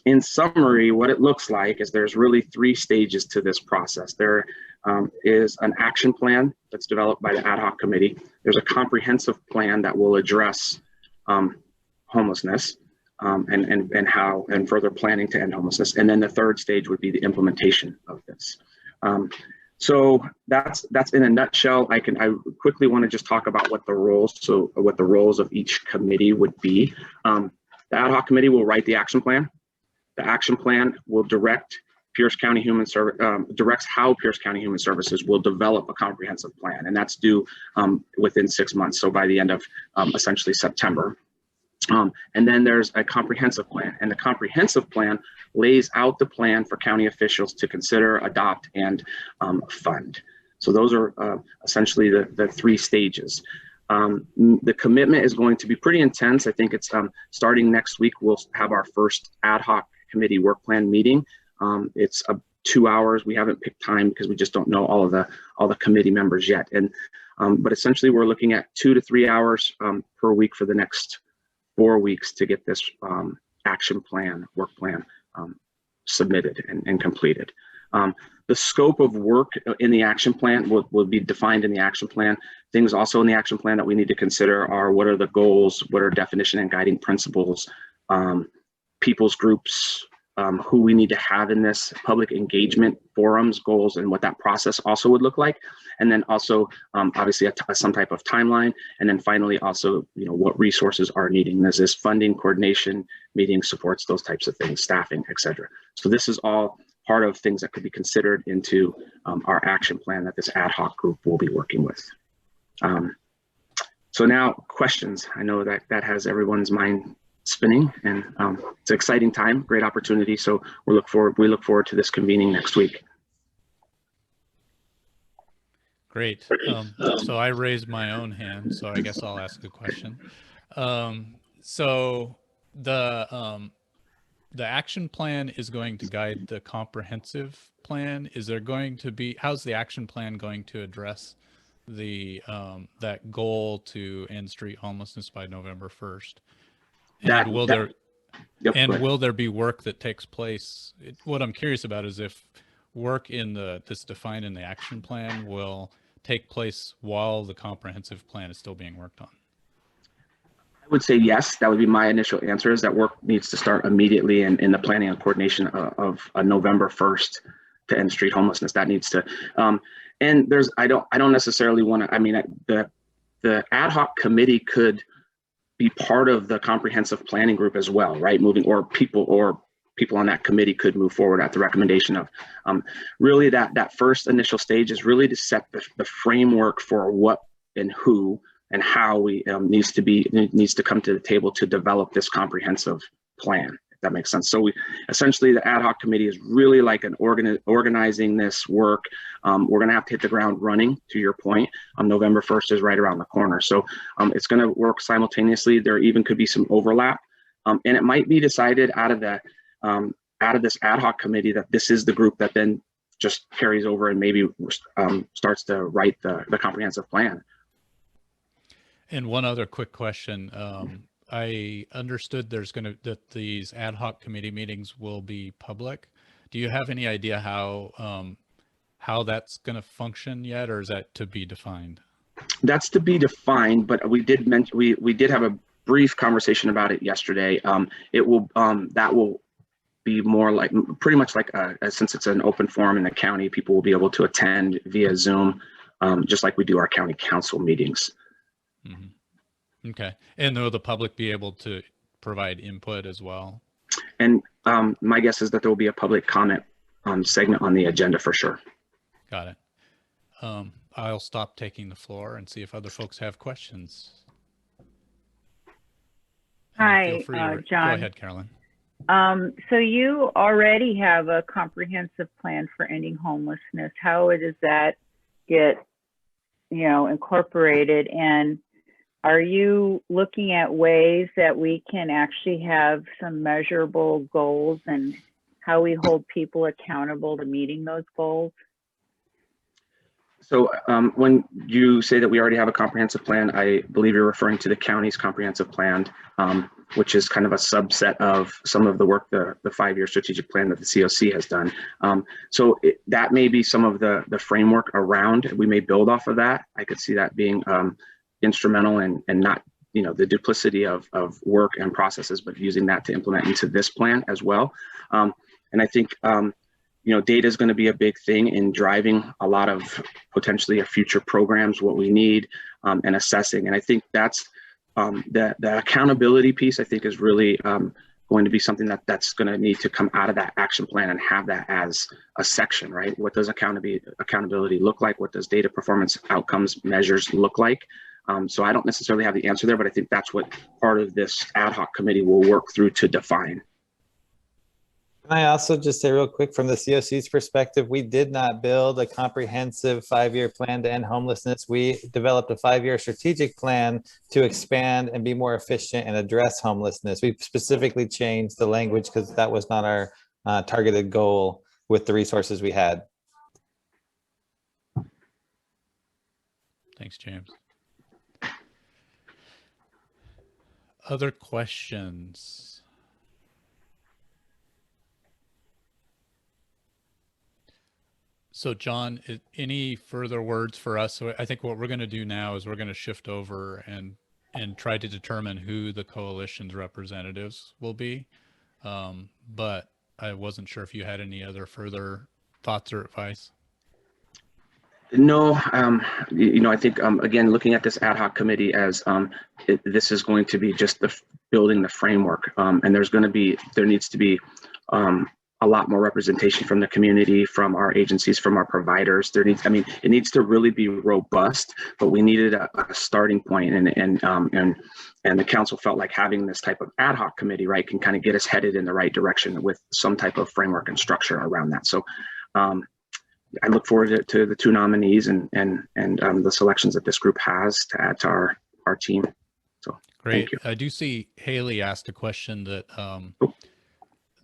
in summary, what it looks like is there's really 3 stages to this process. There is an action plan that's developed by the ad hoc committee. There's a comprehensive plan that will address homelessness and further planning to end homelessness. And then the 3rd stage would be the implementation of this. So that's in a nutshell. I quickly want to just talk about what the roles of each committee would be. The ad hoc committee will write the action plan. The action plan will direct Pierce County Human Service, directs how Pierce County Human Services will develop a comprehensive plan, and that's due within 6 months, so by the end of essentially September. And then there's a comprehensive plan, and the comprehensive plan lays out the plan for county officials to consider, adopt, and fund. So those are essentially the 3 stages. The commitment is going to be pretty intense. I think it's starting next week, we'll have our first ad hoc committee work plan meeting. It's 2 hours. We haven't picked time because we just don't know all the committee members yet. But essentially we're looking at 2 to 3 hours per week for the next 4 weeks to get this action plan, work plan submitted and completed. The scope of work in the action plan will be defined in the action plan. Things also in the action plan that we need to consider are what are the goals, what are definition and guiding principles, people's groups, who we need to have in this public engagement forums, goals, and what that process also would look like. And then also, obviously, some type of timeline. And then finally, also, what resources are needing. Is this funding, coordination, meeting supports, those types of things, staffing, etc. So this is all part of things that could be considered into our action plan that this ad hoc group will be working with. So now questions. I know that has everyone's mind spinning, and it's an exciting time, great opportunity. So we look forward to this convening next week. Great. So I raised my own hand, so I guess I'll ask a question. So the action plan is going to guide the comprehensive plan. Is there going to be, how's the action plan going to address the that goal to end street homelessness by November 1st? And will there be work that takes place? What I'm curious about is if work in this defined in the action plan will take place while the comprehensive plan is still being worked on. I would say yes. That would be my initial answer, is that work needs to start immediately in the planning and coordination of November 1st to end street homelessness. That needs to, and there's, I don't necessarily want to, I mean, the ad hoc committee could be part of the comprehensive planning group as well, right? Or people on that committee could move forward at the recommendation of, really that first initial stage is really to set the framework for what and who and how we needs to come to the table to develop this comprehensive plan, if that makes sense. So we essentially, the ad hoc committee is really like an organizing this work. We're gonna have to hit the ground running, to your point. November 1st is right around the corner. So it's gonna work simultaneously. There even could be some overlap. And it might be decided out of this ad hoc committee that this is the group that then just carries over and maybe starts to write the comprehensive plan. And one other quick question. I understood that these ad hoc committee meetings will be public. Do you have any idea how that's going to function yet, or is that to be defined? That's to be defined, but we did mention, we did have a brief conversation about it yesterday. It will that will be more like, pretty much like since it's an open forum in the county, people will be able to attend via Zoom, just like we do our county council meetings. Mm-hmm. Okay. And will the public be able to provide input as well? And my guess is that there will be a public comment segment on the agenda for sure. Got it. I'll stop taking the floor and see if other folks have questions. Hi, John. Go ahead, Carolyn. So you already have a comprehensive plan for ending homelessness. How does that get, incorporated? And are you looking at ways that we can actually have some measurable goals and how we hold people accountable to meeting those goals? So when you say that we already have a comprehensive plan, I believe you're referring to the county's comprehensive plan, which is kind of a subset of some of the work, the 5-year strategic plan that the COC has done. So that may be some of the framework around. We may build off of that. I could see that being instrumental and not, the duplicity of work and processes, but using that to implement into this plan as well. And I think, data is going to be a big thing in driving a lot of potentially future programs, what we need, and assessing. And I think that's the accountability piece, I think, is really going to be something that's going to need to come out of that action plan and have that as a section, right? What does accountability look like? What does data performance outcomes measures look like? So I don't necessarily have the answer there, but I think that's what part of this ad hoc committee will work through to define. Can I also just say real quick, from the COC's perspective, we did not build a comprehensive 5-year plan to end homelessness. We developed a 5-year strategic plan to expand and be more efficient and address homelessness. We specifically changed the language because that was not our targeted goal with the resources we had. Thanks, James. Other questions? So John, any further words for us? So I think what we're going to do now is we're going to shift over and try to determine who the coalition's representatives will be. But I wasn't sure if you had any other further thoughts or advice. No, you know, I think, again, looking at this ad hoc committee as this is going to be just building the framework, and there needs to be a lot more representation from the community, from our agencies, from our providers. It needs to really be robust, but we needed a starting point, and the council felt like having this type of ad hoc committee, right, can kind of get us headed in the right direction with some type of framework and structure around that. So I look forward to the 2 nominees and the selections that this group has to add to our team. So great. I do see Haley asked a question that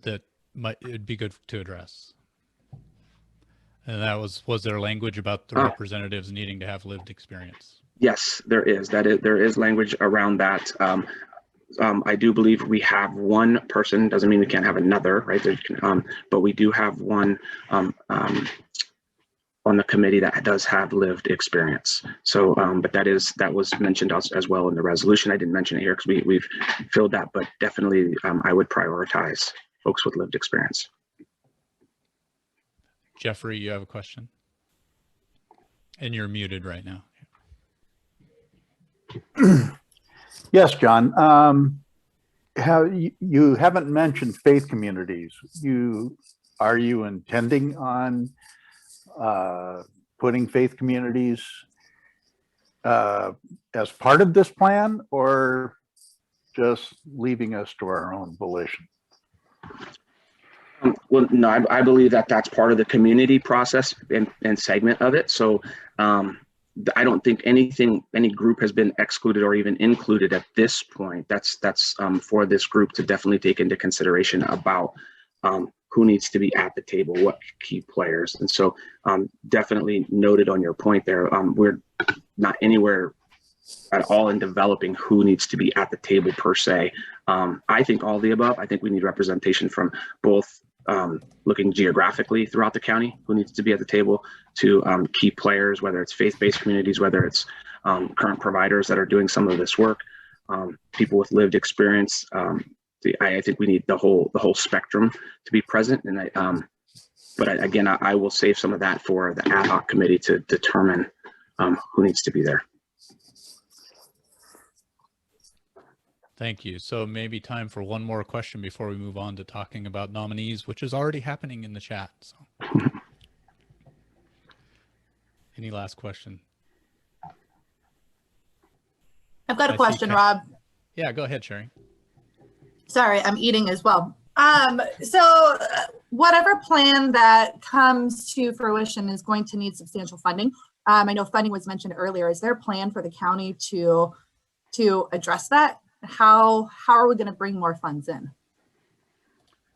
that it'd be good to address. And that was there language about the representatives needing to have lived experience? Yes, there is. There is language around that. I do believe we have one person, doesn't mean we can't have another, right? But we do have one on the committee that does have lived experience. So, but that was mentioned as well in the resolution. I didn't mention it here because we've filled that, but definitely I would prioritize folks with lived experience. Jeffrey, you have a question? And you're muted right now. Yes, John. You haven't mentioned faith communities. Are you intending on putting faith communities as part of this plan, or just leaving us to our own volition? Well, no, I believe that that's part of the community process and segment of it. So I don't think any group has been excluded or even included at this point. That's for this group to definitely take into consideration about who needs to be at the table, what key players. And so definitely noted on your point there. We're not anywhere at all in developing who needs to be at the table per se. I think all the above. I think we need representation from both looking geographically throughout the county, who needs to be at the table, to key players, whether it's faith-based communities, whether it's current providers that are doing some of this work, people with lived experience. I think we need the whole spectrum to be present. And again, I will save some of that for the ad hoc committee to determine who needs to be there. Thank you. So maybe time for one more question before we move on to talking about nominees, which is already happening in the chat. So any last question? I've got a question, Rob. Yeah, go ahead, Sherry. Sorry, I'm eating as well. So whatever plan that comes to fruition is going to need substantial funding. I know funding was mentioned earlier. Is there a plan for the county to address that? How are we going to bring more funds in?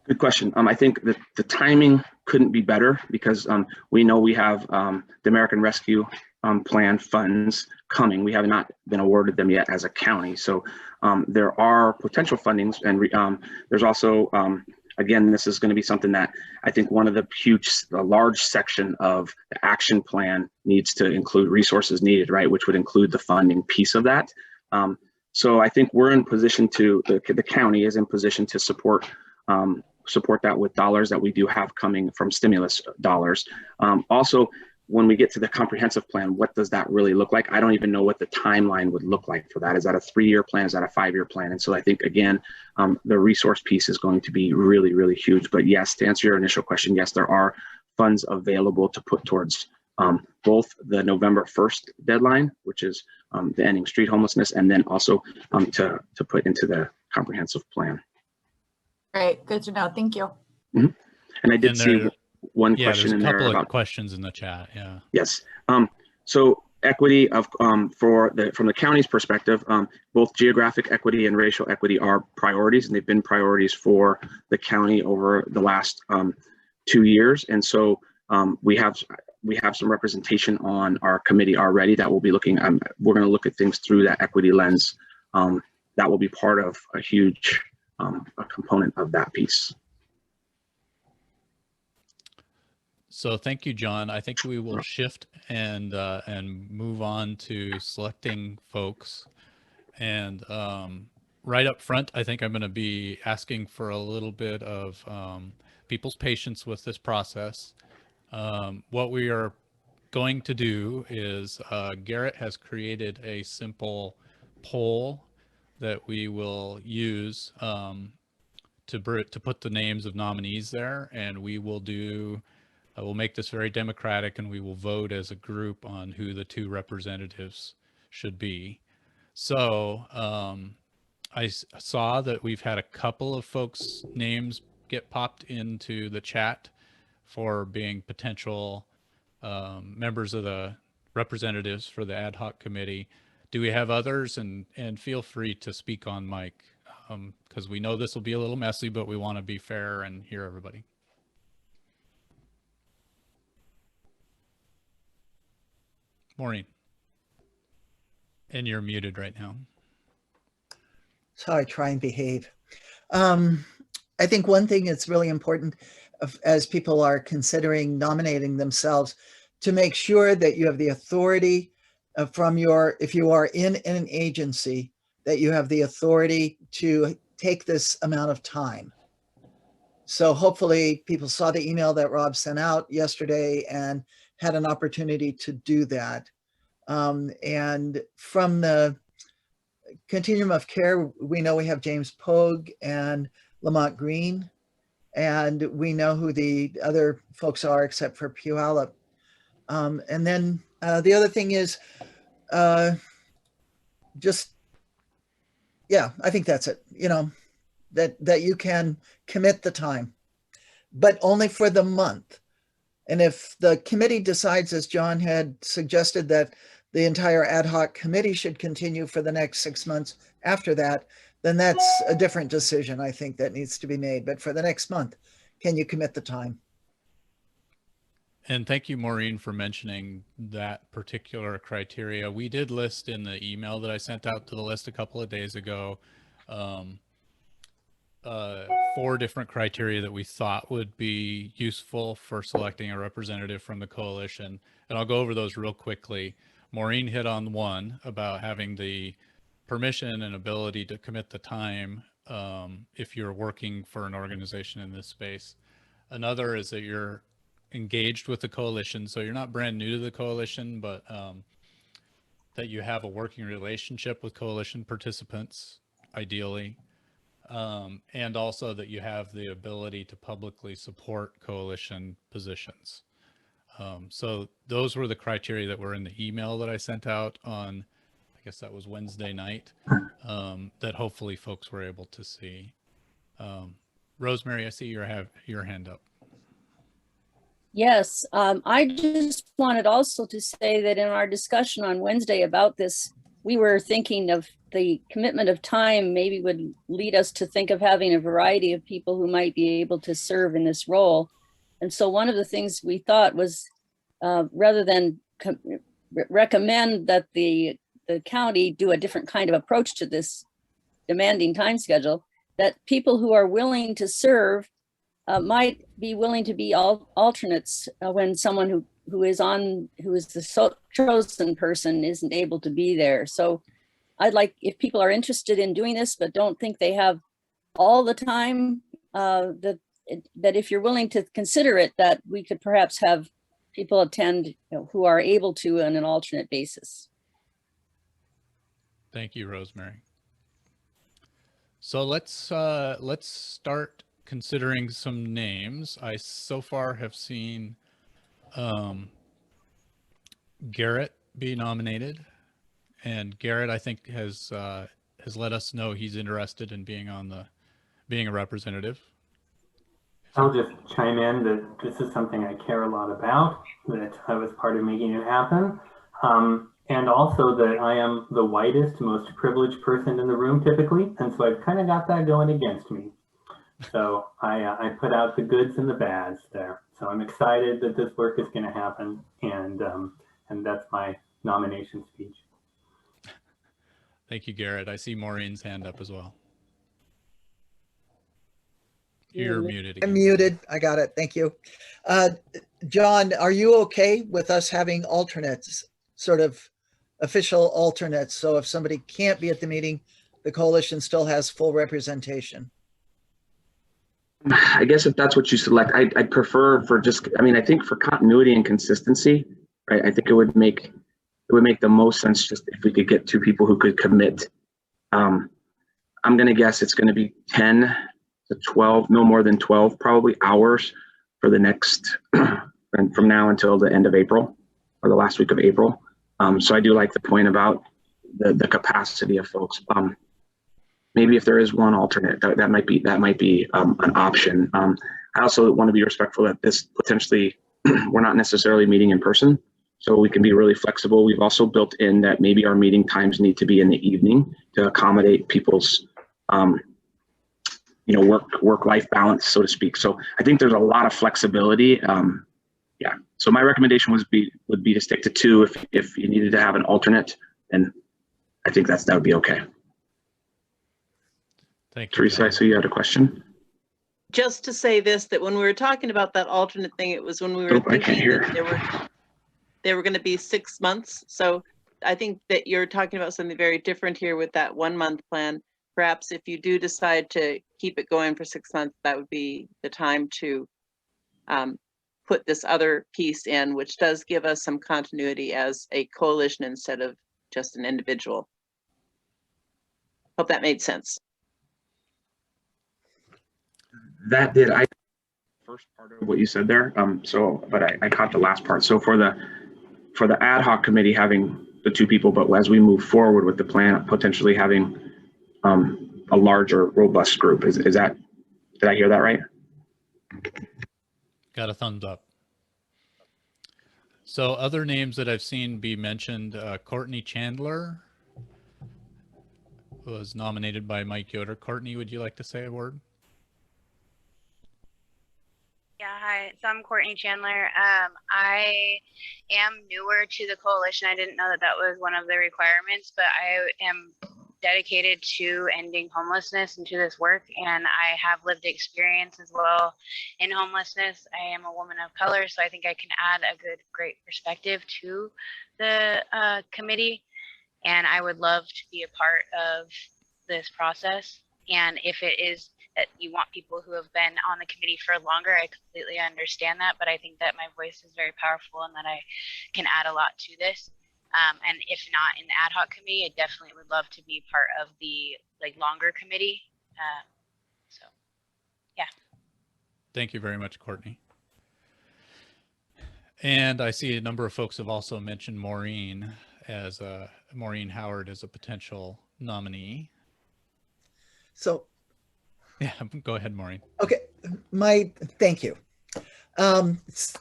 Good question. I think that the timing couldn't be better because we know we have the American Rescue Plan funds coming. We have not been awarded them yet as a county. So there are potential fundings, and there's also, again, this is going to be something that I think one of the large section of the action plan needs to include resources needed, right, which would include the funding piece of that. So I think we're in position the county is in position to support that with dollars that we do have coming from stimulus dollars. Also, when we get to the comprehensive plan, what does that really look like? I don't even know what the timeline would look like for that. Is that a 3-year plan? Is that a 5-year plan? And so I think, again, the resource piece is going to be really, really huge. But yes, to answer your initial question, yes, there are funds available to put towards both the November 1st deadline, which is the ending street homelessness, and then also to put into the comprehensive plan. Great, good to know. Thank you. Mm-hmm. And I did see one question in there. There's a couple of questions in the chat. Yeah. Yes. So equity from the county's perspective, both geographic equity and racial equity are priorities, and they've been priorities for the county over the last 2 years. And so we have some representation on our committee already that will be looking. We're going to look at things through that equity lens. That will be part of a huge a component of that piece. So thank you, John. I think we will shift and move on to selecting folks. And right up front, I think I'm going to be asking for a little bit of people's patience with this process. What we are going to do is Garrett has created a simple poll that we will use to put the names of nominees there, and we will do we'll make this very democratic, and we will vote as a group on who the 2 representatives should be. So I saw that we've had a couple of folks' names get popped into the chat for being potential members of the representatives for the ad hoc committee. Do we have others? And feel free to speak on mic, because we know this will be a little messy, but we want to be fair and hear everybody. Maureen. And you're muted right now. So I try and behave. I think one thing that's really important as people are considering nominating themselves, to make sure that you have the authority from if you are in an agency, that you have the authority to take this amount of time. So hopefully people saw the email that Rob sent out yesterday and had an opportunity to do that. And from the continuum of care, we know we have James Pogue and Lamont Green, and we know who the other folks are except for Puyallup. And then the other thing is yeah, I think that's it, that you can commit the time, but only for the month. And if the committee decides, as John had suggested, that the entire ad hoc committee should continue for the next 6 months after that, then that's a different decision, I think, that needs to be made. But for the next month, can you commit the time? And thank you, Maureen, for mentioning that particular criteria. We did list in the email that I sent out to the list a couple of days ago 4 different criteria that we thought would be useful for selecting a representative from the coalition. And I'll go over those real quickly. Maureen hit on one about having the permission and ability to commit the time if you're working for an organization in this space. Another is that you're engaged with the coalition. So you're not brand new to the coalition, but that you have a working relationship with coalition participants, ideally. And also that you have the ability to publicly support coalition positions. So those were the criteria that were in the email that I sent out on, I guess that was Wednesday night, that hopefully folks were able to see. Rosemary, I see your hand up. Yes, I just wanted also to say that in our discussion on Wednesday about this, we were thinking of the commitment of time maybe would lead us to think of having a variety of people who might be able to serve in this role. And so one of the things we thought was rather than recommend that the county do a different kind of approach to this demanding time schedule, that people who are willing to serve might be willing to be alternates when someone who is the chosen person isn't able to be there. So I'd like, if people are interested in doing this but don't think they have all the time, that if you're willing to consider it, that we could perhaps have people attend who are able to on an alternate basis. Thank you, Rosemary. So let's start considering some names. I so far have seen Garrett be nominated, and Garrett, I think, has let us know he's interested in being a representative. I'll just chime in that this is something I care a lot about, that I was part of making it happen. And also that I am the whitest, most privileged person in the room typically. And so I've kind of got that going against me. So I put out the goods and the bads there. So I'm excited that this work is going to happen. And that's my nomination speech. Thank you, Garrett. I see Maureen's hand up as well. You're muted again. I'm muted. I got it. Thank you. John, are you okay with us having alternates, sort of official alternates? So if somebody can't be at the meeting, the coalition still has full representation. I guess if that's what you select, I'd prefer for just, I mean, I think for continuity and consistency, right? I think it would make the most sense just if we could get 2 people who could commit. I'm going to guess it's going to be 10 to 12, no more than 12 probably hours for the next, and from now until the end of April or the last week of April. So I do like the point about the capacity of folks. Maybe if there is one alternate, that might be an option. I also want to be respectful that this potentially, we're not necessarily meeting in person, so we can be really flexible. We've also built in that maybe our meeting times need to be in the evening to accommodate people's, work-life balance, so to speak. So I think there's a lot of flexibility. Yeah. So my recommendation would be to stick to 2. If you needed to have an alternate, and I think that would be okay. Thank you, Teresa, John. I see you had a question. Just to say this, that when we were talking about that alternate thing, it was when we were thinking that there were going to be 6 months. So I think that you're talking about something very different here with that 1-month plan. Perhaps if you do decide to keep it going for 6 months, that would be the time to put this other piece in, which does give us some continuity as a coalition instead of just an individual. Hope that made sense. That did. I first part of what you said there. But I caught the last part. So for the ad hoc committee having the 2 people, but as we move forward with the plan, potentially having a larger, robust group. Is that? Did I hear that right? Got a thumbs up. So other names that I've seen be mentioned, Courtney Chandler was nominated by Mike Yoder. Courtney, would you like to say a word? Yeah, hi. So I'm Courtney Chandler. I am newer to the coalition. I didn't know that was one of the requirements, but I am dedicated to ending homelessness and to this work, and I have lived experience as well in homelessness. I am a woman of color, so I think I can add a great perspective to the committee, and I would love to be a part of this process. And if it is that you want people who have been on the committee for longer, I completely understand that, but I think that my voice is very powerful and that I can add a lot to this. And if not in the ad hoc committee, I definitely would love to be part of the longer committee. So, yeah. Thank you very much, Courtney. And I see a number of folks have also mentioned Maureen Howard as a potential nominee. So, yeah, go ahead, Maureen. Okay, thank you.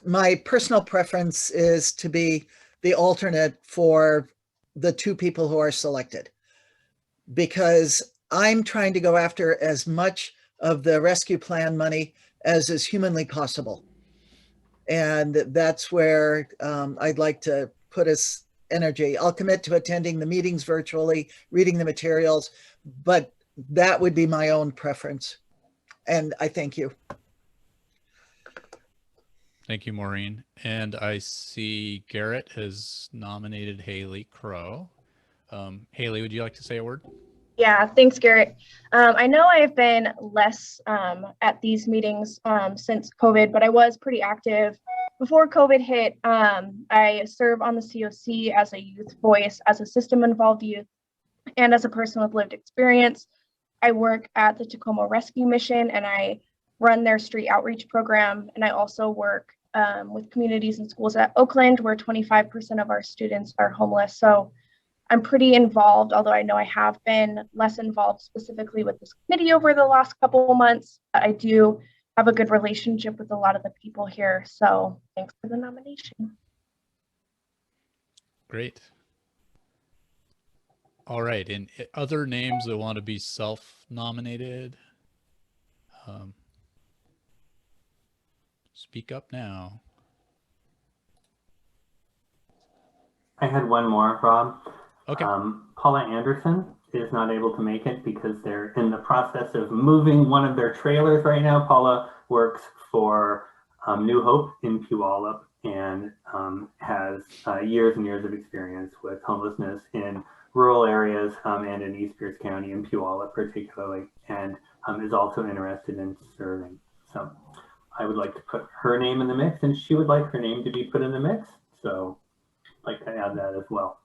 My personal preference is to be the alternate for the 2 people who are selected, because I'm trying to go after as much of the rescue plan money as is humanly possible. And that's where I'd like to put us energy. I'll commit to attending the meetings virtually, reading the materials, but that would be my own preference. And I thank you. Thank you, Maureen. And I see Garrett has nominated Haley Crow. Haley, would you like to say a word? Yeah, thanks, Garrett. I know I've been less at these meetings since COVID, but I was pretty active before COVID hit. I serve on the COC as a youth voice, as a system-involved youth, and as a person with lived experience. I work at the Tacoma Rescue Mission, and I run their street outreach program. And I also work with communities and schools at Oakland, where 25% of our students are homeless. So I'm pretty involved, although I know I have been less involved specifically with this committee over the last couple of months. I do have a good relationship with a lot of the people here. So thanks for the nomination. Great. All right, and other names that want to be self-nominated, speak up now. I had one more, Rob. Okay. Paula Anderson is not able to make it because they're in the process of moving one of their trailers right now. Paula works for New Hope in Puyallup and has years and years of experience with homelessness in rural areas and in East Pierce County and Puyallup particularly, and is also interested in serving. So I would like to put her name in the mix, and she would like her name to be put in the mix. So I'd like to add that as well.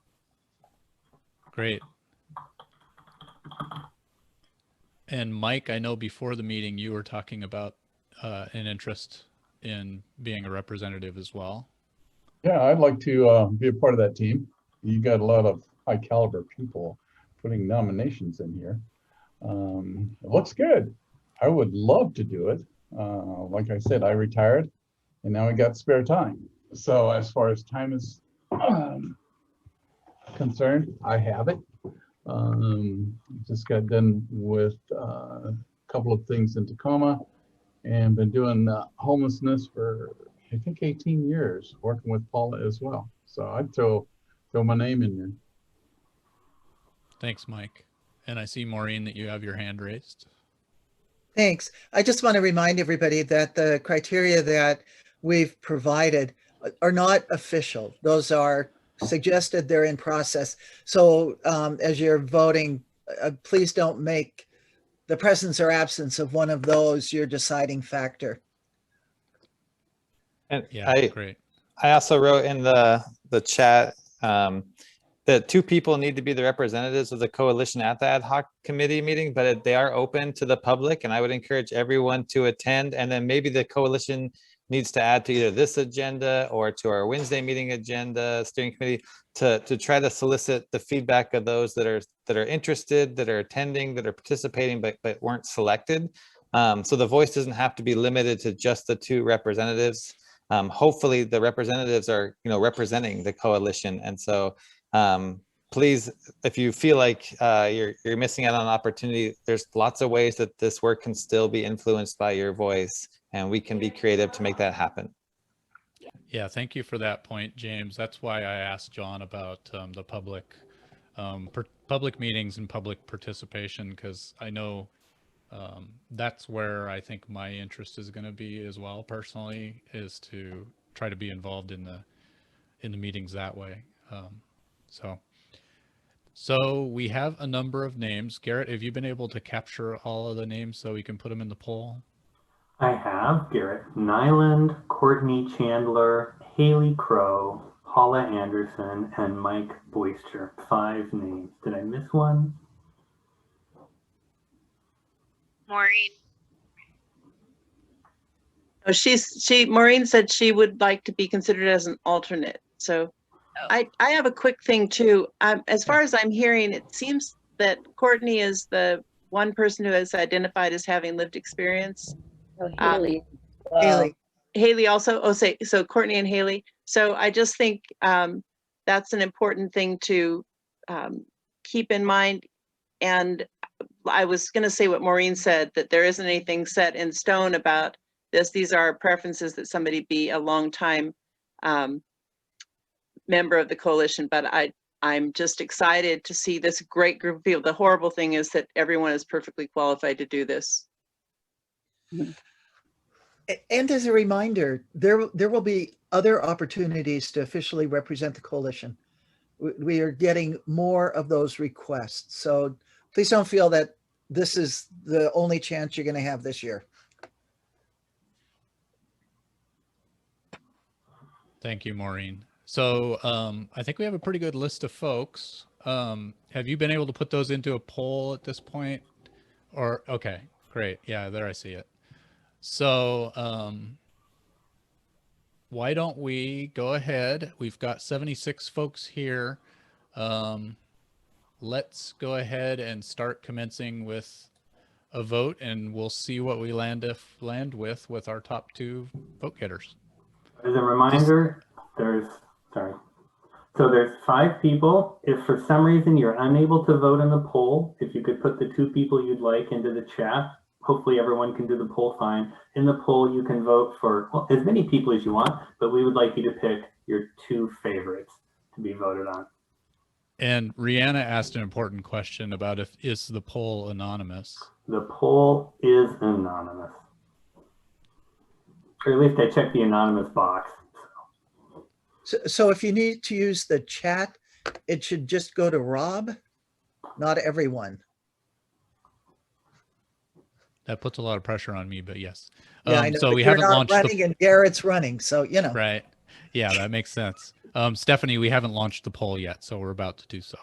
Great. And Mike, I know before the meeting you were talking about an interest in being a representative as well. Yeah, I'd like to be a part of that team. You got a lot of high caliber people putting nominations in here. It looks good. I would love to do it. Like I said, I retired and now I got spare time. So as far as time is concerned, I have it. Just got done with a couple of things in Tacoma and been doing homelessness for I think 18 years, working with Paula as well. So I'd throw my name in there. Thanks, Mike. And I see, Maureen, that you have your hand raised. Thanks. I just want to remind everybody that the criteria that we've provided are not official. Those are suggested, they're in process. So as you're voting, please don't make the presence or absence of one of those your deciding factor. And yeah, great. I also wrote in the chat that 2 people need to be the representatives of the coalition at the ad hoc committee meeting, but they are open to the public, and I would encourage everyone to attend. And then maybe the coalition needs to add to either this agenda or to our Wednesday meeting agenda, steering committee, to try to solicit the feedback of those that are interested, that are attending, that are participating, but weren't selected. So the voice doesn't have to be limited to just the 2 representatives. Hopefully the representatives are, representing the coalition. And so please, if you feel like you're missing out on an opportunity, there's lots of ways that this work can still be influenced by your voice, and we can be creative to make that happen. Yeah, thank you for that point, James. That's why I asked John about the public meetings and public participation, because I know that's where I think my interest is going to be as well, personally, is to try to be involved in the meetings that way. So we have a number of names. Garrett, have you been able to capture all of the names so we can put them in the poll? I have Garrett Nyland, Courtney Chandler, Haley Crow, Paula Anderson, and Mike Boyster. 5 names. Did I miss one? Maureen. Oh, Maureen said she would like to be considered as an alternate. So I have a quick thing too. As far as I'm hearing, it seems that Courtney is the one person who has identified as having lived experience. Oh, Haley. Haley also. Oh, so Courtney and Haley. So I just think that's an important thing to keep in mind. And I was going to say what Maureen said, that there isn't anything set in stone about this. These are preferences that somebody be a long time member of the coalition, but I'm just excited to see this great group of people. The horrible thing is that everyone is perfectly qualified to do this. And as a reminder, there will be other opportunities to officially represent the coalition. We are getting more of those requests. So please don't feel that this is the only chance you're going to have this year. Thank you, Maureen. So I think we have a pretty good list of folks. Have you been able to put those into a poll at this point? Or, okay, great. Yeah, there I see it. So why don't we go ahead? We've got 76 folks here. Let's go ahead and start commencing with a vote, and we'll see what we land with our top 2 vote getters. As a reminder, there's 5 people. If for some reason you're unable to vote in the poll, if you could put the 2 people you'd like into the chat, hopefully everyone can do the poll fine. In the poll, you can vote for as many people as you want, but we would like you to pick your 2 favorites to be voted on. And Rihanna asked an important question about is the poll anonymous? The poll is anonymous. Or at least I checked the anonymous box. So if you need to use the chat, it should just go to Rob, not everyone. That puts a lot of pressure on me, but yes. Yeah, I know, So but we you're haven't not launched running and Garrett's running, so, you know. right. Yeah, that makes sense. Stephanie, we haven't launched the poll yet, so we're about to do so.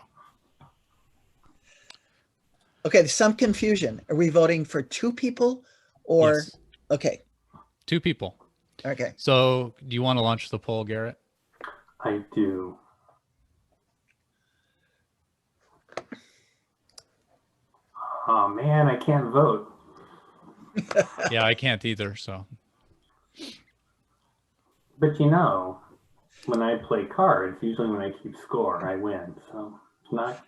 Okay, there's some confusion. Are we voting for 2 people or? Yes. Okay, 2 people. okay. So do you want to launch the poll, Garrett? I do. Oh man, I can't vote. Yeah, I can't either, so. But you know, when I play cards, usually when I keep score, I win. So not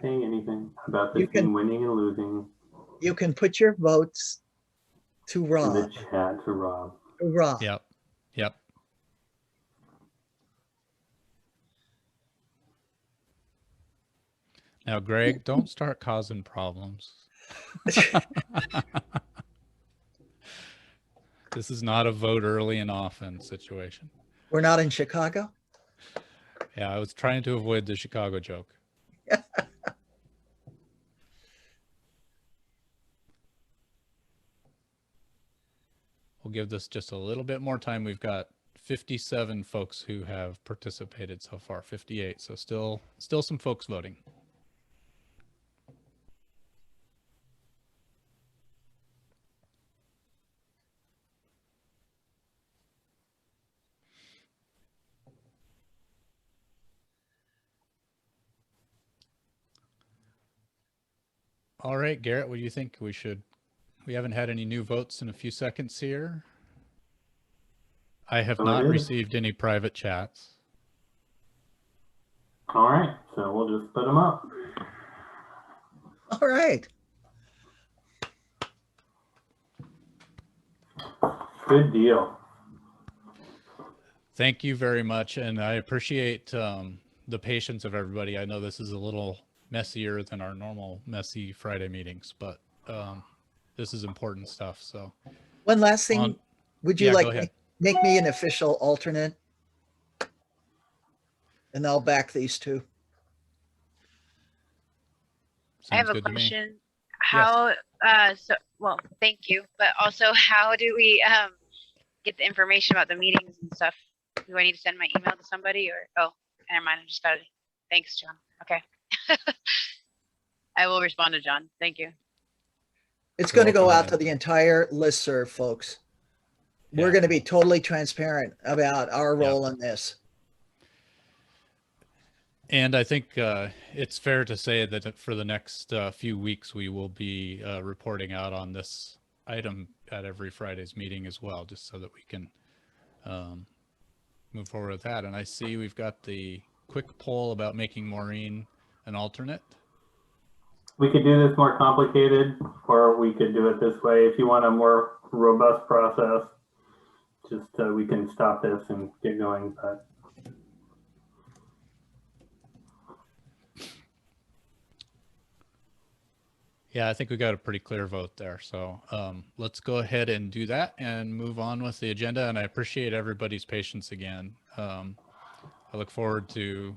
saying anything about this team winning and losing. You can put your votes to In Rob. the chat to Rob. Rob. Yep. Yep. Now, Greg, don't start causing problems. This is not a vote early and often situation. We're not in Chicago? Yeah, I was trying to avoid the Chicago joke. We'll give this just a little bit more time. We've got 57 folks who have participated so far, 58. So still some folks voting. All right, Garrett, what do you think we haven't had any new votes in a few seconds here. I have not received any private chats. All right, so we'll just put them up. All right. Good deal. Thank you very much, and I appreciate the patience of everybody. I know this is a little messier than our normal messy Friday meetings, but this is important stuff. So one last thing, would you like make me an official alternate? And I'll back these 2. I have a question. How, well, thank you, but also how do we get the information about the meetings and stuff? Do I need to send my email to somebody or, oh, never mind, I just got it. Thanks, John. Okay. I will respond to John. Thank you. It's going to go out to the entire listserv, folks. We're going to be totally transparent about our role in this. And I think it's fair to say that for the next few weeks, we will be reporting out on this item at every Friday's meeting as well, just so that we can move forward with that. And I see we've got the quick poll about making Maureen an alternate. We could do this more complicated, or we could do it this way. If you want a more robust process, just we can stop this and get going. But yeah, I think we got a pretty clear vote there. So let's go ahead and do that and move on with the agenda. And I appreciate everybody's patience again. I look forward to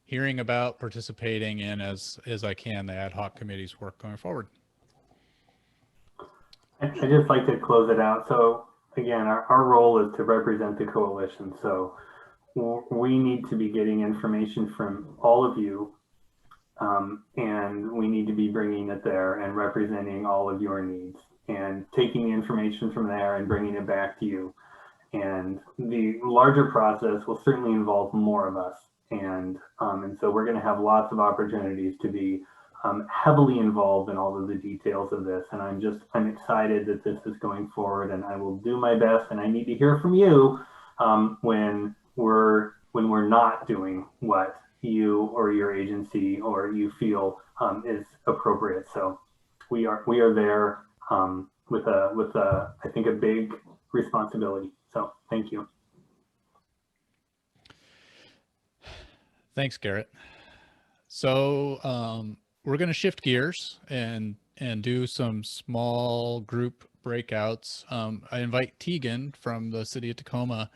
hearing about participating in as I can the ad hoc committee's work going forward. I'd just like to close it out. So again, our role is to represent the coalition. So we need to be getting information from all of you, and we need to be bringing it there and representing all of your needs and taking the information from there and bringing it back to you. And the larger process will certainly involve more of us. And so we're going to have lots of opportunities to be heavily involved in all of the details of this. And I'm excited that this is going forward, and I will do my best. And I need to hear from you when we're not doing what you or your agency or you feel is appropriate. So we are there with I think a big responsibility. So thank you. Thanks, Garrett. So we're going to shift gears and do some small group breakouts. I invite Tegan from the city of Tacoma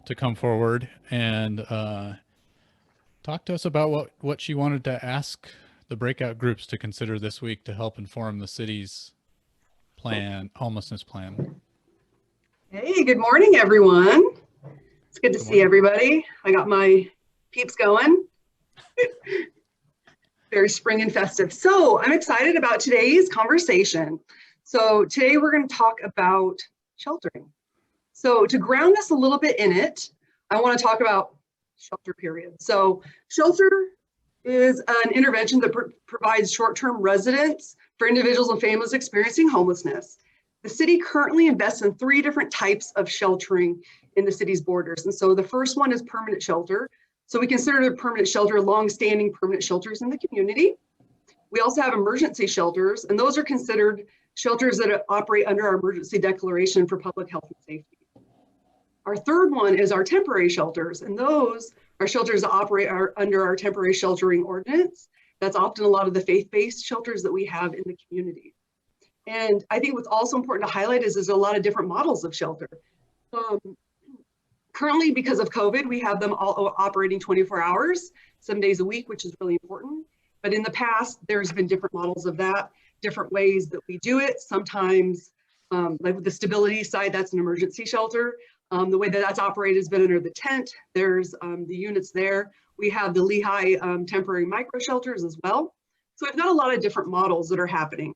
to come forward and talk to us about what she wanted to ask the breakout groups to consider this week to help inform the city's homelessness plan. Hey, good morning, everyone. It's good to see everybody. I got my peeps going. Very spring and festive. So I'm excited about today's conversation. So today we're going to talk about sheltering. So to ground us a little bit in it, I want to talk about shelter period. So shelter is an intervention that provides short-term residence for individuals and families experiencing homelessness. The city currently invests in 3 different types of sheltering in the city's borders. And so the first one is permanent shelter. So we consider a permanent shelter long-standing permanent shelters in the community. We also have emergency shelters, and those are considered shelters that operate under our emergency declaration for public health and safety. Our third one is our temporary shelters, and those are shelters that operate under our temporary sheltering ordinance. That's often a lot of the faith-based shelters that we have in the community. And I think what's also important to highlight is there's a lot of different models of shelter. Currently, because of COVID, we have them all operating 24 hours, 7 days a week, which is really important. But in the past, there's been different models of that, different ways that we do it. Sometimes, like with the stability side, that's an emergency shelter. The way that that's operated has been under the tent. There's the units there. We have the Lehigh temporary micro shelters as well. So we've got a lot of different models that are happening.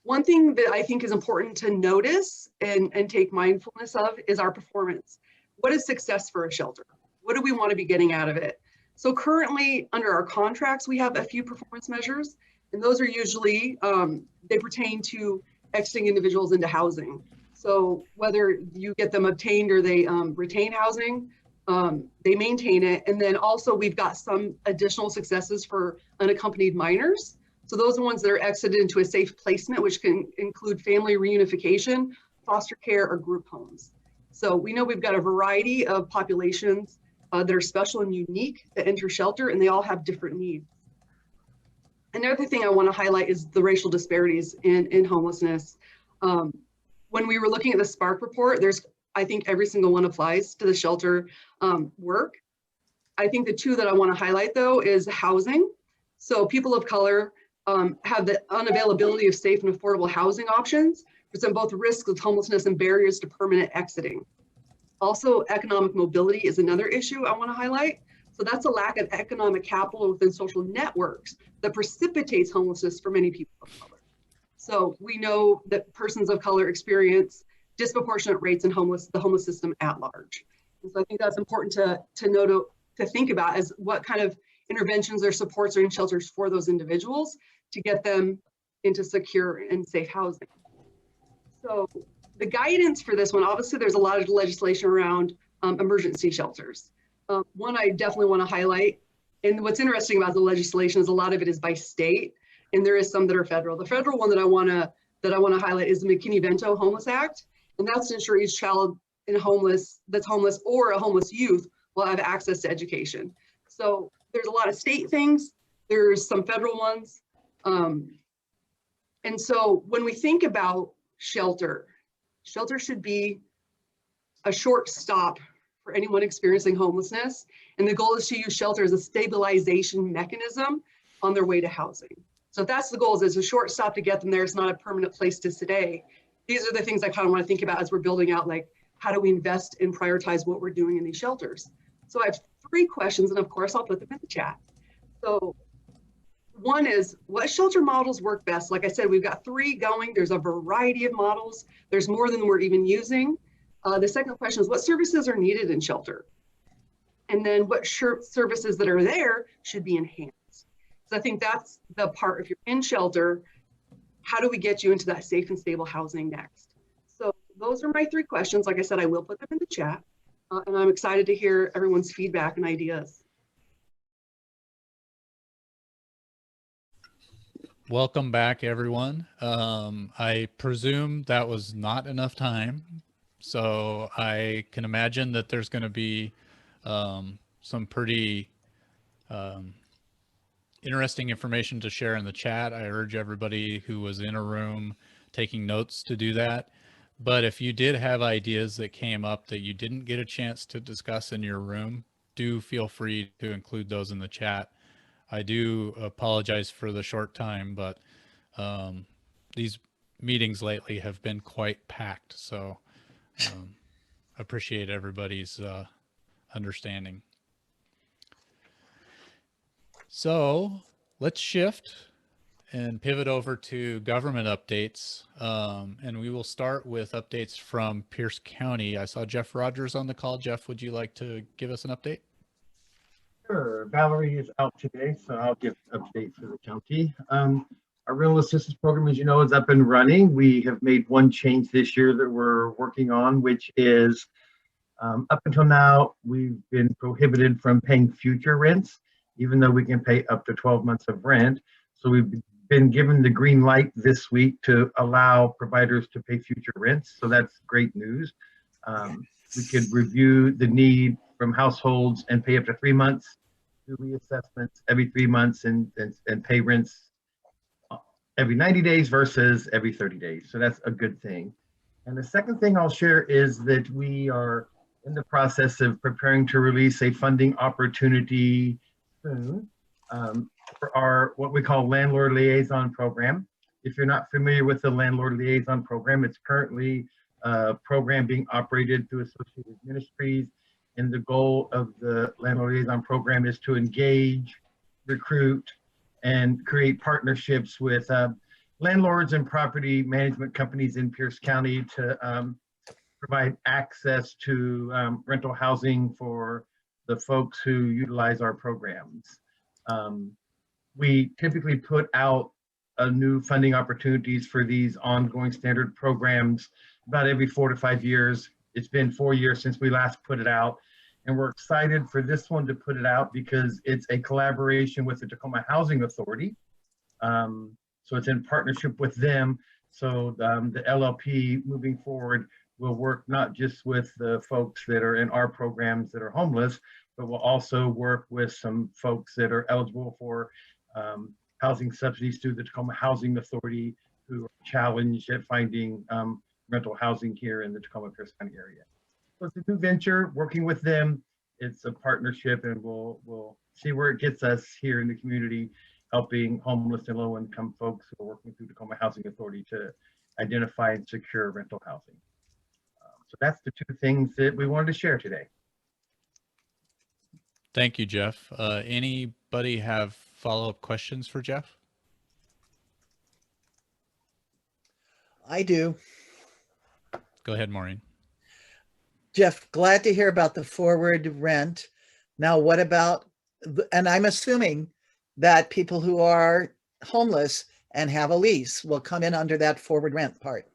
One thing that I think is important to notice and take mindfulness of is our performance. What is success for a shelter? What do we want to be getting out of it? So currently under our contracts, we have a few performance measures, and those are usually, they pertain to exiting individuals into housing. So whether you get them obtained or they retain housing, they maintain it. And then also we've got some additional successes for unaccompanied minors. So those are ones that are exited into a safe placement, which can include family reunification, foster care, or group homes. So we know we've got a variety of populations that are special and unique that enter shelter, and they all have different needs. Another thing I want to highlight is the racial disparities in homelessness. When we were looking at the Spark report, I think every single one applies to the shelter work. I think the 2 that I want to highlight though is housing. So people of color have the unavailability of safe and affordable housing options, present both risks of homelessness and barriers to permanent exiting. Also, economic mobility is another issue I want to highlight. So that's a lack of economic capital within social networks that precipitates homelessness for many people of color. So we know that persons of color experience disproportionate rates in the homeless system at large. And so I think that's important to think about as what kind of interventions or supports are in shelters for those individuals to get them into secure and safe housing. So the guidance for this one, obviously there's a lot of legislation around emergency shelters. One I definitely want to highlight, and what's interesting about the legislation is a lot of it is by state, and there is some that are federal. The federal one that I want to highlight is the McKinney-Vento Homeless Act, and that's to ensure each child that's homeless or a homeless youth will have access to education. So there's a lot of state things, there's some federal ones. And so when we think about shelter should be a short stop for anyone experiencing homelessness. And the goal is to use shelter as a stabilization mechanism on their way to housing. So if that's the goal, is it's a short stop to get them there. It's not a permanent place to stay. These are the things I kind of want to think about as we're building out, like, how do we invest and prioritize what we're doing in these shelters? So I have 3 questions, and of course I'll put them in the chat. So one is, what shelter models work best? Like I said, we've got 3 going. There's a variety of models. There's more than we're even using. The second question is, what services are needed in shelter? And then what services that are there should be enhanced? So I think that's the part, if you're in shelter, how do we get you into that safe and stable housing next? So those are my 3 questions. Like I said, I will put them in the chat, and I'm excited to hear everyone's feedback and ideas. Welcome back, everyone. I presume that was not enough time. So I can imagine that there's going to be some pretty interesting information to share in the chat. I urge everybody who was in a room taking notes to do that. But if you did have ideas that came up that you didn't get a chance to discuss in your room, do feel free to include those in the chat. I do apologize for the short time, but these meetings lately have been quite packed. So appreciate everybody's understanding. So let's shift and pivot over to government updates. And we will start with updates from Pierce County. I saw Jeff Rogers on the call. Jeff, would you like to give us an update? Sure. Valerie is out today, so I'll give an update for the county. Our rental assistance program, as you know, is up and running. We have made one change this year that we're working on, which is up until now, we've been prohibited from paying future rents, even though we can pay up to 12 months of rent. So we've been given the green light this week to allow providers to pay future rents. So that's great news. We could review the need from households and pay up to 3 months, do reassessments every 3 months, and pay rents every 90 days versus every 30 days. So that's a good thing. And the second thing I'll share is that we are in the process of preparing to release a funding opportunity soon for our what we call landlord liaison program. If you're not familiar with the landlord liaison program, it's currently a program being operated through Associated Ministries. And the goal of the landlord liaison program is to engage, recruit, and create partnerships with landlords and property management companies in Pierce County to provide access to rental housing for the folks who utilize our programs. We typically put out new funding opportunities for these ongoing standard programs about every 4 to 5 years. It's been 4 years since we last put it out. And we're excited for this one to put it out because it's a collaboration with the Tacoma Housing Authority. So it's in partnership with them. So the LLP moving forward will work not just with the folks that are in our programs that are homeless, but will also work with some folks that are eligible for housing subsidies through the Tacoma Housing Authority who are challenged at finding rental housing here in the Tacoma Pierce County area. So it's a new venture, working with them. It's a partnership, and we'll see where it gets us here in the community, helping homeless and low-income folks who are working through the Tacoma Housing Authority to identify and secure rental housing. So that's the two things that we wanted to share today. Thank you, Jeff. Anybody have follow-up questions for Jeff? I do. Go ahead, Maureen. Jeff, glad to hear about the forward rent. Now, what about, and I'm assuming that people who are homeless and have a lease will come in under that forward rent part.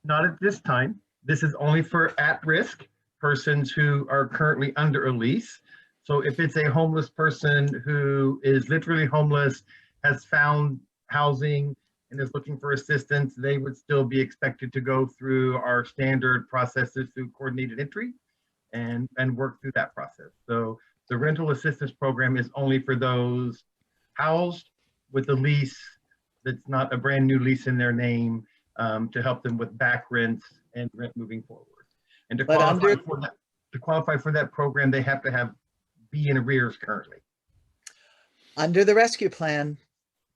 Not at this time. This is only for at-risk persons who are currently under a lease. So if it's a homeless person who is literally homeless, has found housing, and is looking for assistance, they would still be expected to go through our standard processes through coordinated entry and work through that process. So the rental assistance program is only for those housed with a lease that's not a brand new lease in their name, to help them with back rents and rent moving forward. And to qualify for that program, they have to be in arrears currently. Under the rescue plan,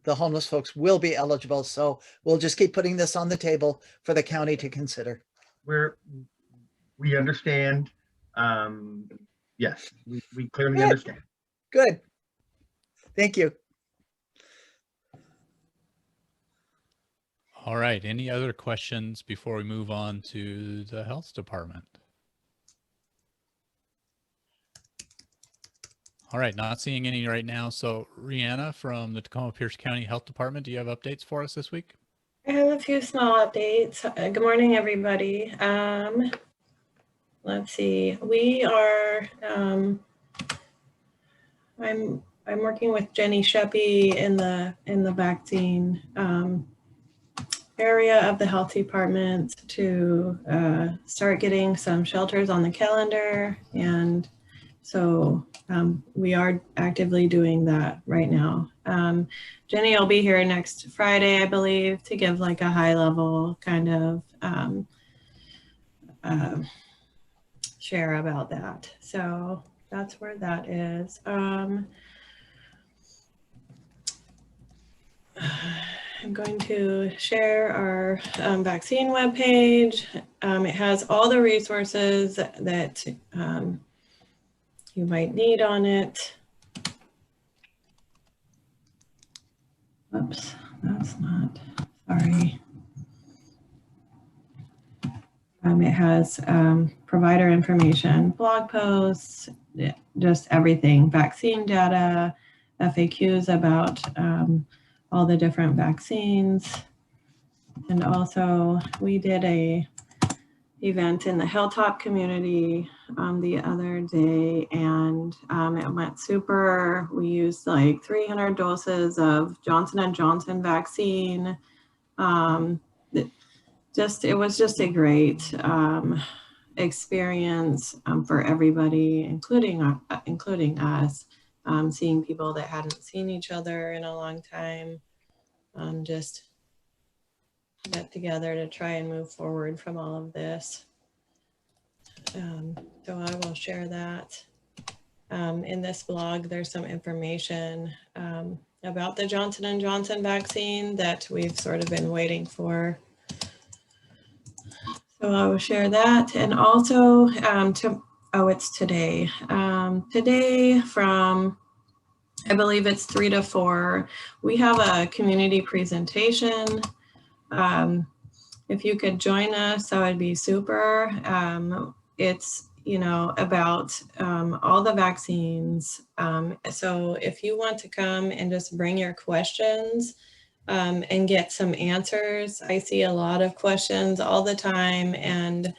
the homeless folks will be eligible. So we'll just keep putting this on the table for the county to consider. We understand. Yes, we clearly understand. Good. Thank you. All right. Any other questions before we move on to the health department? All right, not seeing any right now. So Rihanna from the Tacoma Pierce County Health Department, do you have updates for us this week? I have a few small updates. Good morning, everybody. Let's see. We are. I'm working with Jenny Sheppy in the vaccine area of the health department to start getting some shelters on the calendar, and so we are actively doing that right now. Jenny will be here next Friday, I believe, to give like a high level kind of share about that. So that's where that is. I'm going to share our vaccine webpage. It has all the resources that you might need on it. Oops, that's not, sorry. It has provider information, blog posts, just everything, vaccine data, FAQs about all the different vaccines. And also we did a event in the Hilltop community the other day, and it went super. We used like 300 doses of Johnson & Johnson vaccine. It was just a great experience for everybody, including us, seeing people that hadn't seen each other in a long time, just get together to try and move forward from all of this. So I will share that. In this blog, there's some information about the Johnson & Johnson vaccine that we've sort of been waiting for. So I will share that. And also, it's today. Today from, I believe it's 3 to 4, we have a community presentation. If you could join us, that would be super. It's, you know, about all the vaccines. So if you want to come and just bring your questions and get some answers. I see a lot of questions all the time, and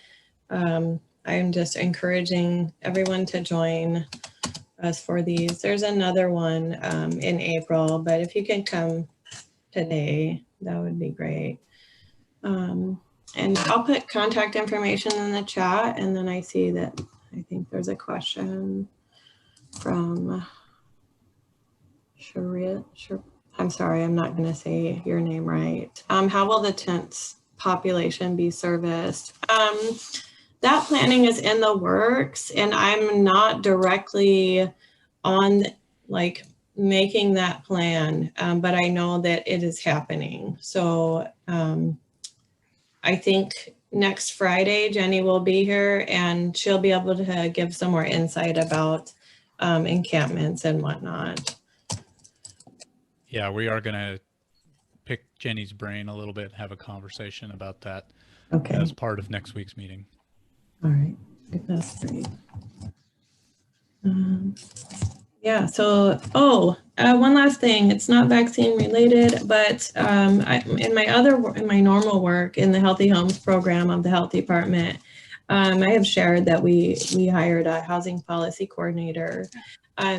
I'm just encouraging everyone to join us for these. There's another one in April, but if you can come today, that would be great. And I'll put contact information in the chat, and then I see that I think there's a question from Sharia. I'm sorry, I'm not going to say your name right. How will the tents population be serviced? That planning is in the works, and I'm not directly on like making that plan, but I know that it is happening. So I think next Friday, Jenny will be here and she'll be able to give some more insight about encampments and whatnot. Yeah, we are going to pick Jenny's brain a little bit, have a conversation about that as part of next week's meeting. All right, that's great. Yeah, so, one last thing. It's not vaccine related, but in my normal work in the Healthy Homes program of the Health Department, I have shared that we hired a housing policy coordinator.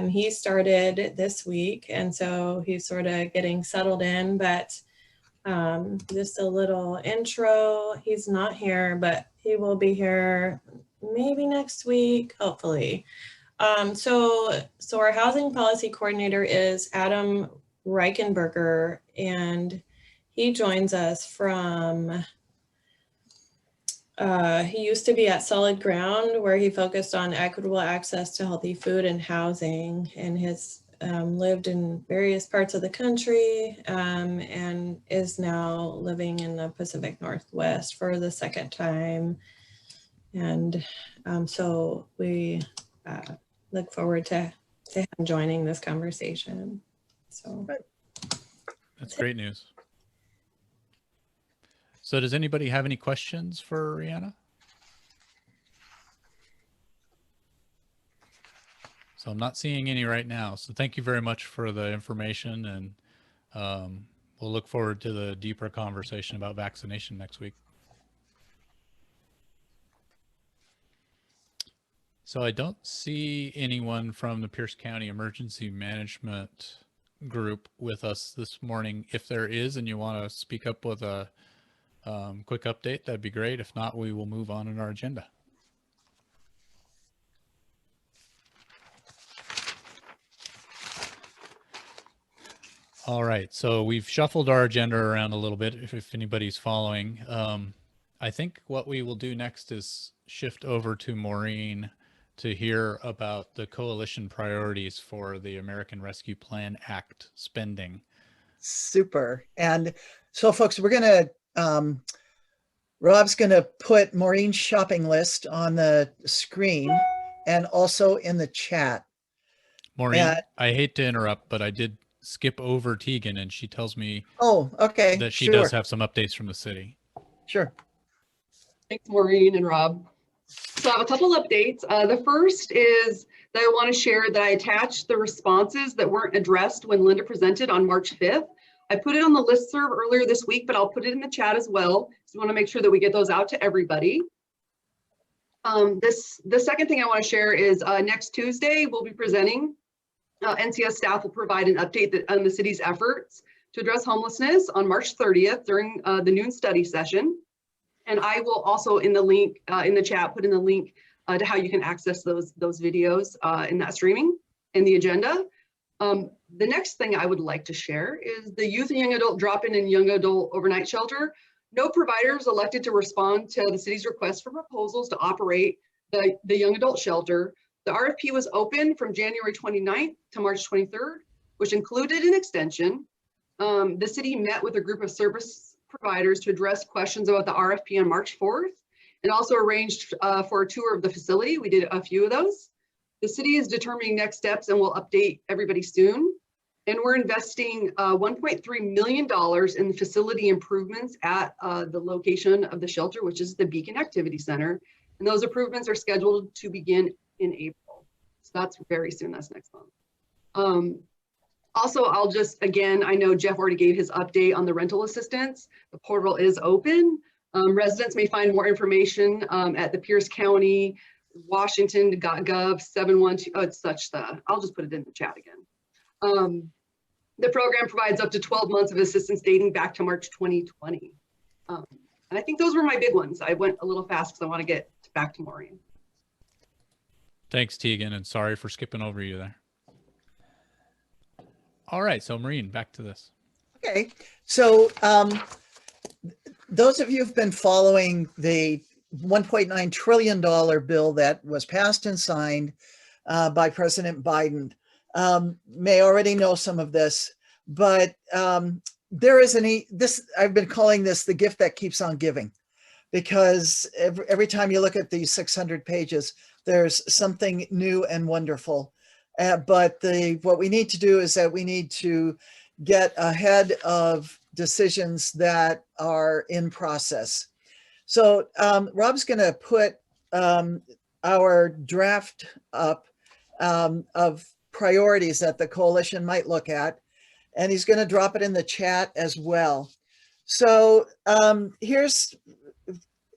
He started this week, and so he's sort of getting settled in, but just a little intro. He's not here, but he will be here maybe next week, hopefully. So our housing policy coordinator is Adam Reichenberger, and he joins us from, he used to be at Solid Ground, where he focused on equitable access to healthy food and housing, and has lived in various parts of the country, and is now living in the Pacific Northwest for the second time. And so we look forward to him joining this conversation. So that's great news. So does anybody have any questions for Rihanna? So I'm not seeing any right now. So thank you very much for the information, and we'll look forward to the deeper conversation about vaccination next week. So I don't see anyone from the Pierce County Emergency Management Group with us this morning. If there is, and you want to speak up with a quick update, that'd be great. If not, we will move on in our agenda. All right, so we've shuffled our agenda around a little bit if anybody's following. I think what we will do next is shift over to Maureen to hear about the coalition priorities for the American Rescue Plan Act spending. Super. And so folks, we're going to, Rob's going to put Maureen's shopping list on the screen and also in the chat. Maureen, I hate to interrupt, but I did skip over Tegan, and she tells me okay, that she sure. does have some updates from the city. Sure. Thanks, Maureen and Rob. So I have a couple updates. The first is that I want to share that I attached the responses that weren't addressed when Linda presented on March 5th. I put it on the listserv earlier this week, but I'll put it in the chat as well. So we want to make sure that we get those out to everybody. The second thing I want to share is next Tuesday, we'll be presenting. NCS staff will provide an update on the city's efforts to address homelessness on March 30th during the noon study session. And I will also in the link in the chat put in the link to how you can access those videos in that streaming in the agenda. The next thing I would like to share is the youth and young adult drop-in and young adult overnight shelter. No providers elected to respond to the city's request for proposals to operate the young adult shelter. The RFP was open from January 29th to March 23rd, which included an extension. The city met with a group of service providers to address questions about the RFP on March 4th and also arranged for a tour of the facility. We did a few of those. The city is determining next steps and will update everybody soon. And we're investing $1.3 million in facility improvements at the location of the shelter, which is the Beacon Activity Center. And those improvements are scheduled to begin in April. So that's very soon, that's next month. Also, I'll just, again, I know Jeff already gave his update on the rental assistance. The portal is open. Residents may find more information at the Pierce County, Washington.gov 712, it's such the, I'll just put it in the chat again. The program provides up to 12 months of assistance dating back to March 2020. And I think those were my big ones. I went a little fast because I want to get back to Maureen. Thanks, Tegan, and sorry for skipping over you there. All right, so Maureen, back to this. Okay, so those of you who've been following the $1.9 trillion bill that was passed and signed by President Biden may already know some of this, but there is I've been calling this the gift that keeps on giving, because every time you look at these 600 pages, there's something new and wonderful. But what we need to do is that we need to get ahead of decisions that are in process. So Rob's going to put our draft up of priorities that the coalition might look at, and he's going to drop it in the chat as well. So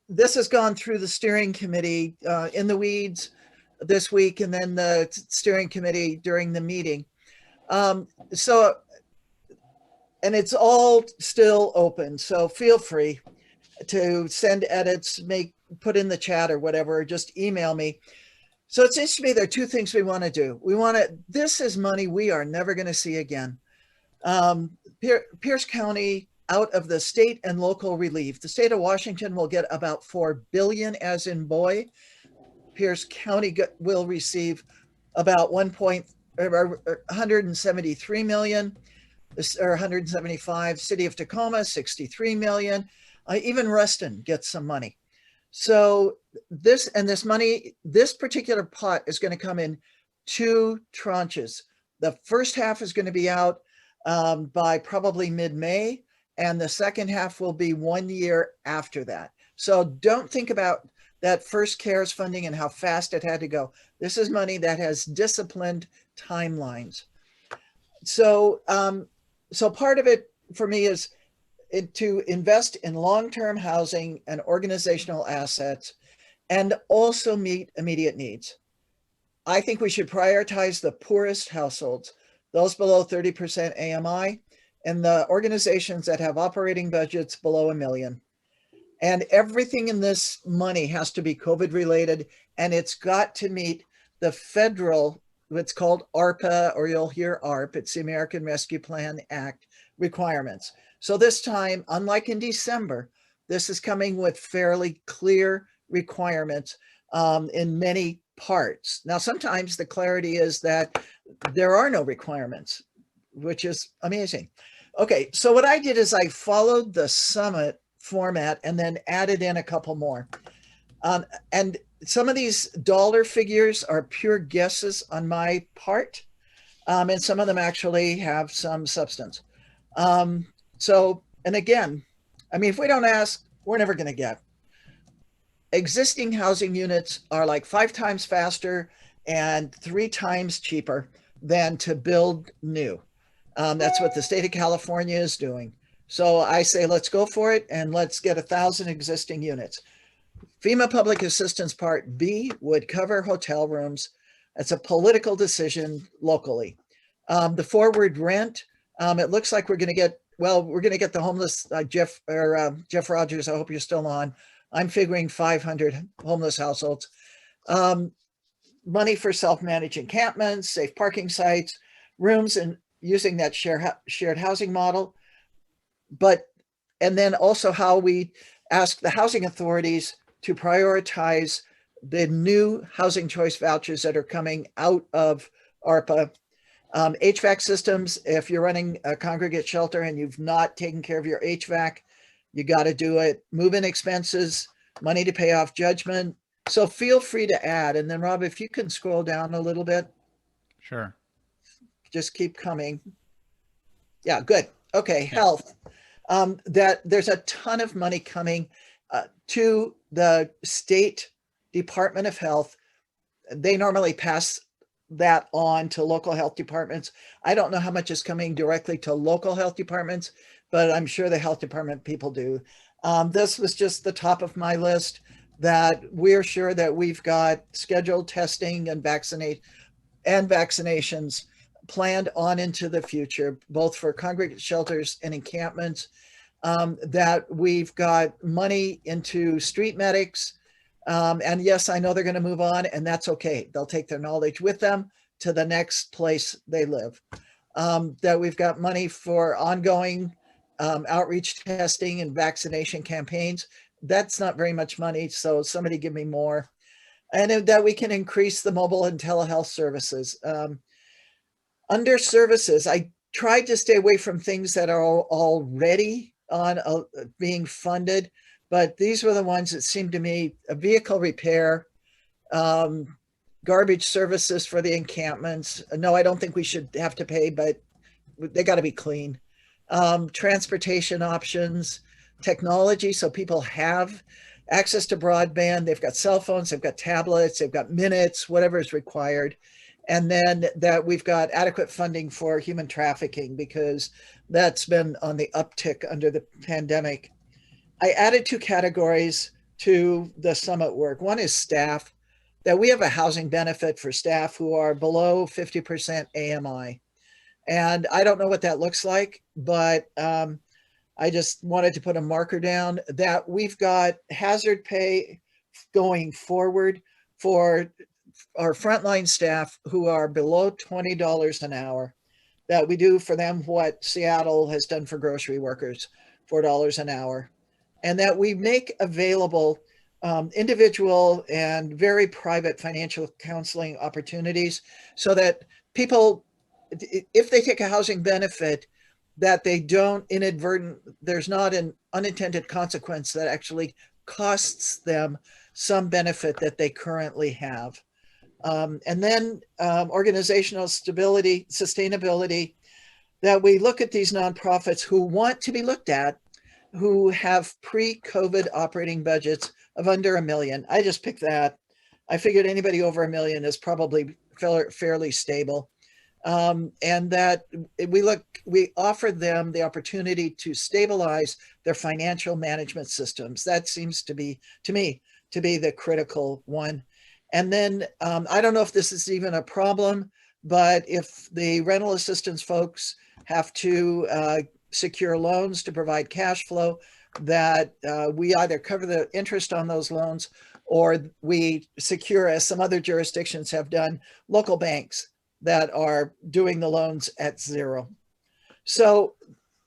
this has gone through the steering committee in the weeds this week, and then the steering committee during the meeting. And it's all still open, so feel free to send edits, put in the chat or whatever, or just email me. So it seems to me there are two things we want to do. This is money we are never going to see again. Pierce County, out of the state and local relief, the state of Washington will get about $4 billion, as in boy. Pierce County will receive about 173 million, or 175. City of Tacoma, 63 million. Even Ruston gets some money. So this particular pot is going to come in two tranches. The first half is going to be out by probably mid-May, and the second half will be 1 year after that. So don't think about that first CARES funding and how fast it had to go. This is money that has disciplined timelines. So, so part of it for me is to invest in long-term housing and organizational assets, and also meet immediate needs. I think we should prioritize the poorest households, those below 30% AMI, and the organizations that have operating budgets below $1 million. And everything in this money has to be COVID related, and it's got to meet the federal, what's called ARPA, or you'll hear ARP, it's the American Rescue Plan Act requirements. So this time, unlike in December, this is coming with fairly clear requirements in many parts. Now, sometimes the clarity is that there are no requirements, which is amazing. Okay, so what I did is I followed the summit format and then added in a couple more. And some of these dollar figures are pure guesses on my part. And some of them actually have some substance. And again, I mean, if we don't ask, we're never going to get. Existing housing units are like 5 times faster and 3 times cheaper than to build new. That's what the state of California is doing. So I say, let's go for it and let's get 1,000 existing units. FEMA Public Assistance Part B would cover hotel rooms. It's a political decision locally. The forward rent, it looks like we're going to get, well, we're going to get the homeless, Jeff Rogers, I hope you're still on. I'm figuring 500 homeless households. Money for self-managed encampments, safe parking sites, rooms, and using that shared housing model. And then also how we ask the housing authorities to prioritize the new housing choice vouchers that are coming out of ARPA. HVAC systems, if you're running a congregate shelter and you've not taken care of your HVAC, you got to do it. Move-in expenses, money to pay off judgment. So feel free to add. And then Rob, if you can scroll down a little bit. Sure. Just keep coming. Yeah, good. Okay, health. That there's a ton of money coming to the state Department of Health. They normally pass that on to local health departments. I don't know how much is coming directly to local health departments, but I'm sure the health department people do. This was just the top of my list, that we're sure that we've got scheduled testing and vaccinations planned on into the future, both for congregate shelters and encampments, that we've got money into street medics. And yes, I know they're going to move on, and that's okay. They'll take their knowledge with them to the next place they live. That we've got money for ongoing outreach testing and vaccination campaigns. That's not very much money, so somebody give me more. And that we can increase the mobile and telehealth services. Under services, I tried to stay away from things that are already on being funded, but these were the ones that seemed to me: a vehicle repair, garbage services for the encampments. No, I don't think we should have to pay, but they got to be clean. Transportation options, technology, so people have access to broadband. They've got cell phones, they've got tablets, they've got minutes, whatever is required. And then that we've got adequate funding for human trafficking, because that's been on the uptick under the pandemic. I added 2 categories to the summit work. One is staff, that we have a housing benefit for staff who are below 50% AMI. And I don't know what that looks like, but I just wanted to put a marker down that we've got hazard pay going forward for our frontline staff who are below $20 an hour, that we do for them what Seattle has done for grocery workers, $4 an hour, and that we make available individual and very private financial counseling opportunities, so that people, if they take a housing benefit, that they don't there's not an unintended consequence that actually costs them some benefit that they currently have. And then organizational stability, sustainability, that we look at these nonprofits who want to be looked at, who have pre-COVID operating budgets of under $1 million. I just picked that. I figured anybody over $1 million is probably fairly stable. And that we offer them the opportunity to stabilize their financial management systems. That seems to me to be the critical one. And then I don't know if this is even a problem, but if the rental assistance folks have to secure loans to provide cash flow, that we either cover the interest on those loans, or we secure, as some other jurisdictions have done, local banks that are doing the loans at zero. So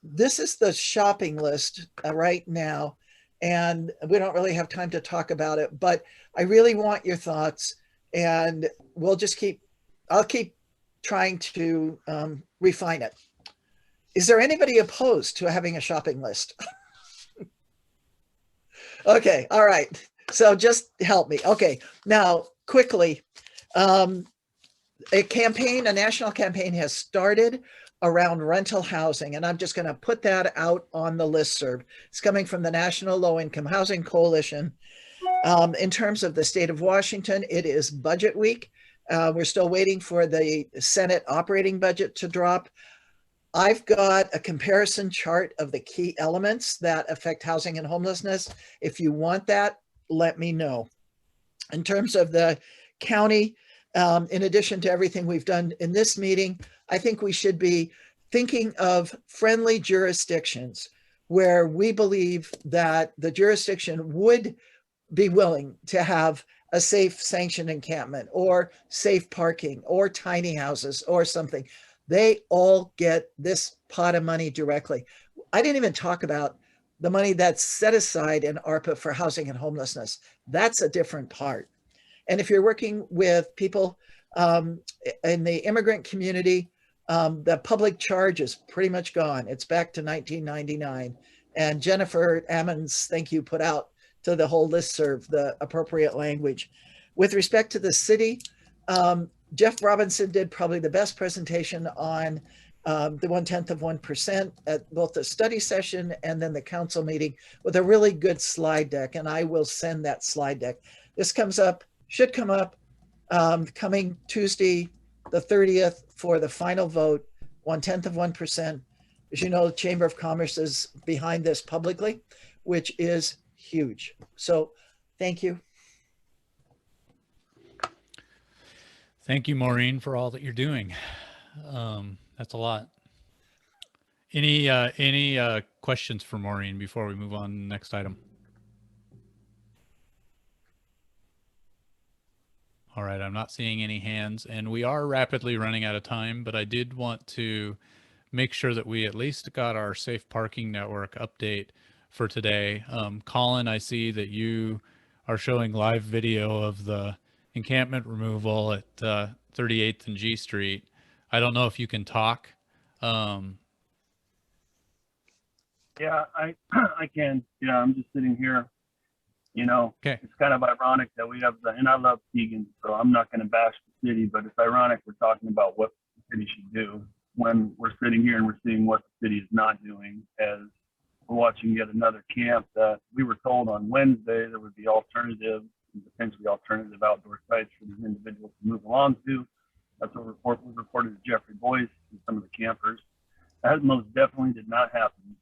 this is the shopping list right now, and we don't really have time to talk about it, but I really want your thoughts, and I'll keep trying to refine it. Is there anybody opposed to having a shopping list? Okay, all right. So just help me. Okay, now quickly, a national campaign has started around rental housing, and I'm just going to put that out on the listserv. It's coming from the National Low Income Housing Coalition. In terms of the state of Washington, it is budget week. We're still waiting for the Senate operating budget to drop. I've got a comparison chart of the key elements that affect housing and homelessness. If you want that, let me know. In terms of the county, in addition to everything we've done in this meeting, I think we should be thinking of friendly jurisdictions where we believe that the jurisdiction would be willing to have a safe sanctioned encampment or safe parking or tiny houses or something. They all get this pot of money directly. I didn't even talk about the money that's set aside in ARPA for housing and homelessness. That's a different part. And if you're working with people in the immigrant community, the public charge is pretty much gone. It's back to 1999. And Jennifer Ammons, thank you, put out to the whole listserv the appropriate language. With respect to the city, Jeff Robinson did probably the best presentation on the 1/10% at both the study session and then the council meeting with a really good slide deck. And I will send that slide deck. This should come up coming Tuesday, the 30th for the final vote, 1/10%. As you know, the Chamber of Commerce is behind this publicly, which is huge. So thank you. Thank you, Maureen, for all that you're doing. That's a lot. Any questions for Maureen before we move on to the next item? All right, I'm not seeing any hands, and we are rapidly running out of time, but I did want to make sure that we at least got our safe parking network update for today. Colin, I see that you are showing live video of the encampment removal at 38th and G Street. I don't know if you can talk. Yeah, I can. Yeah, I'm just sitting here. You know, okay. It's kind of ironic that we have and I love Keegan, so I'm not going to bash the city, but it's ironic we're talking about what the city should do when we're sitting here and we're seeing what the city is not doing, as we're watching yet another camp that we were told on Wednesday there would be alternatives, potentially alternative outdoor sites for these individuals to move along to. That's what was reported to Jeffrey Boyce and some of the campers. That most definitely did not happen.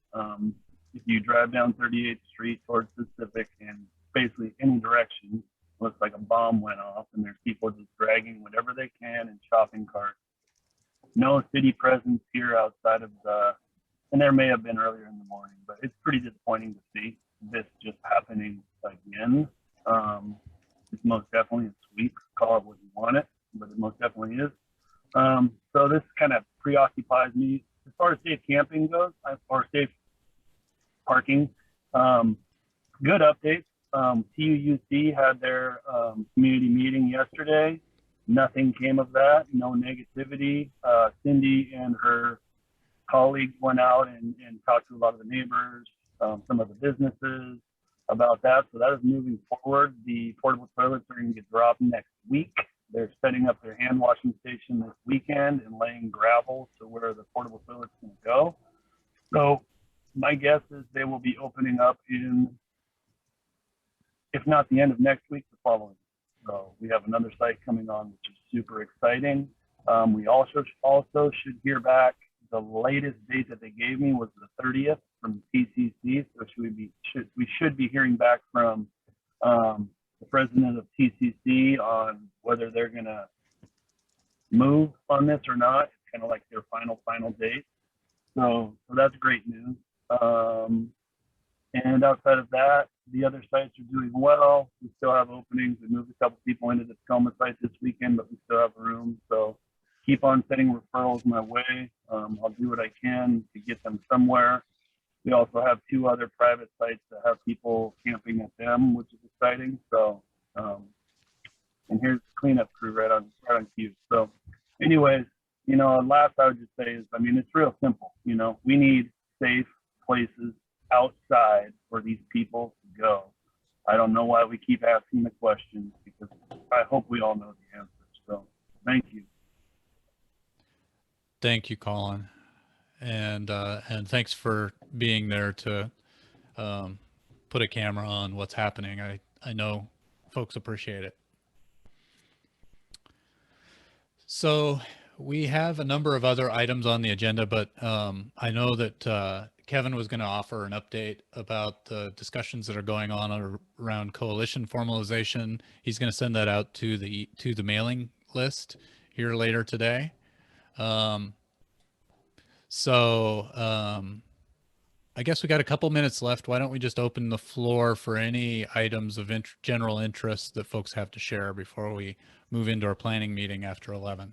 If you drive down 38th Street towards Pacific and basically any direction, looks like a bomb went off and there's people just dragging whatever they can in shopping carts. No city presence here outside of and there may have been earlier in the morning, but it's pretty disappointing to see this just happening again. It's most definitely a sweep, call it what you want it, but it most definitely is. So this kind of preoccupies me. As far as safe camping goes, or safe parking, good updates. TUUC had their community meeting yesterday. Nothing came of that, no negativity. Cindy and her colleagues went out and talked to a lot of the neighbors, some of the businesses about that. So that is moving forward. The portable toilets are going to get dropped next week. They're setting up their hand washing station this weekend and laying gravel to where the portable toilet's going to go. So my guess is they will be opening up in, if not the end of next week, the following. So we have another site coming on, which is super exciting. We also should hear back. The latest date that they gave me was the 30th from TCC. So we should be hearing back from the president of TCC on whether they're going to move on this or not. It's kind of like their final date. So that's great news. And outside of that, the other sites are doing well. We still have openings. We moved a couple people into the Tacoma site this weekend, but we still have room. So keep on sending referrals my way. I'll do what I can to get them somewhere. We also have 2 other private sites that have people camping at them, which is exciting. So, and here's the cleanup crew right on cue. So anyways, you know, last I would just say is, I mean, it's real simple. You know, we need safe places outside for these people to go. I don't know why we keep asking the questions, because I hope we all know the answers. So thank you. Thank you, Colin. And thanks for being there to put a camera on what's happening. I know folks appreciate it. So we have a number of other items on the agenda, but I know that Kevin was going to offer an update about the discussions that are going on around coalition formalization. He's going to send that out to the mailing list here later today. I guess we got a couple minutes left. Why don't we just open the floor for any items of general interest that folks have to share before we move into our planning meeting after 11.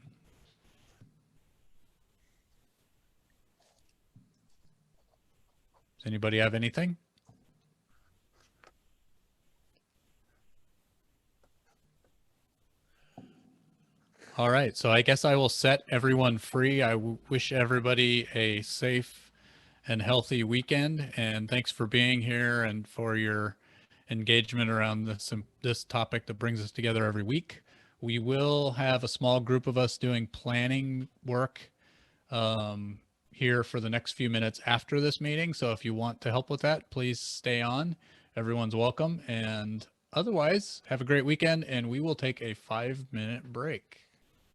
Does anybody have anything? All right, so I guess I will set everyone free. I wish everybody a safe and healthy weekend, and thanks for being here and for your engagement around this topic that brings us together every week. We will have a small group of us doing planning work here for the next few minutes after this meeting. So if you want to help with that, please stay on. Everyone's welcome. And otherwise, have a great weekend, and we will take a 5-minute break.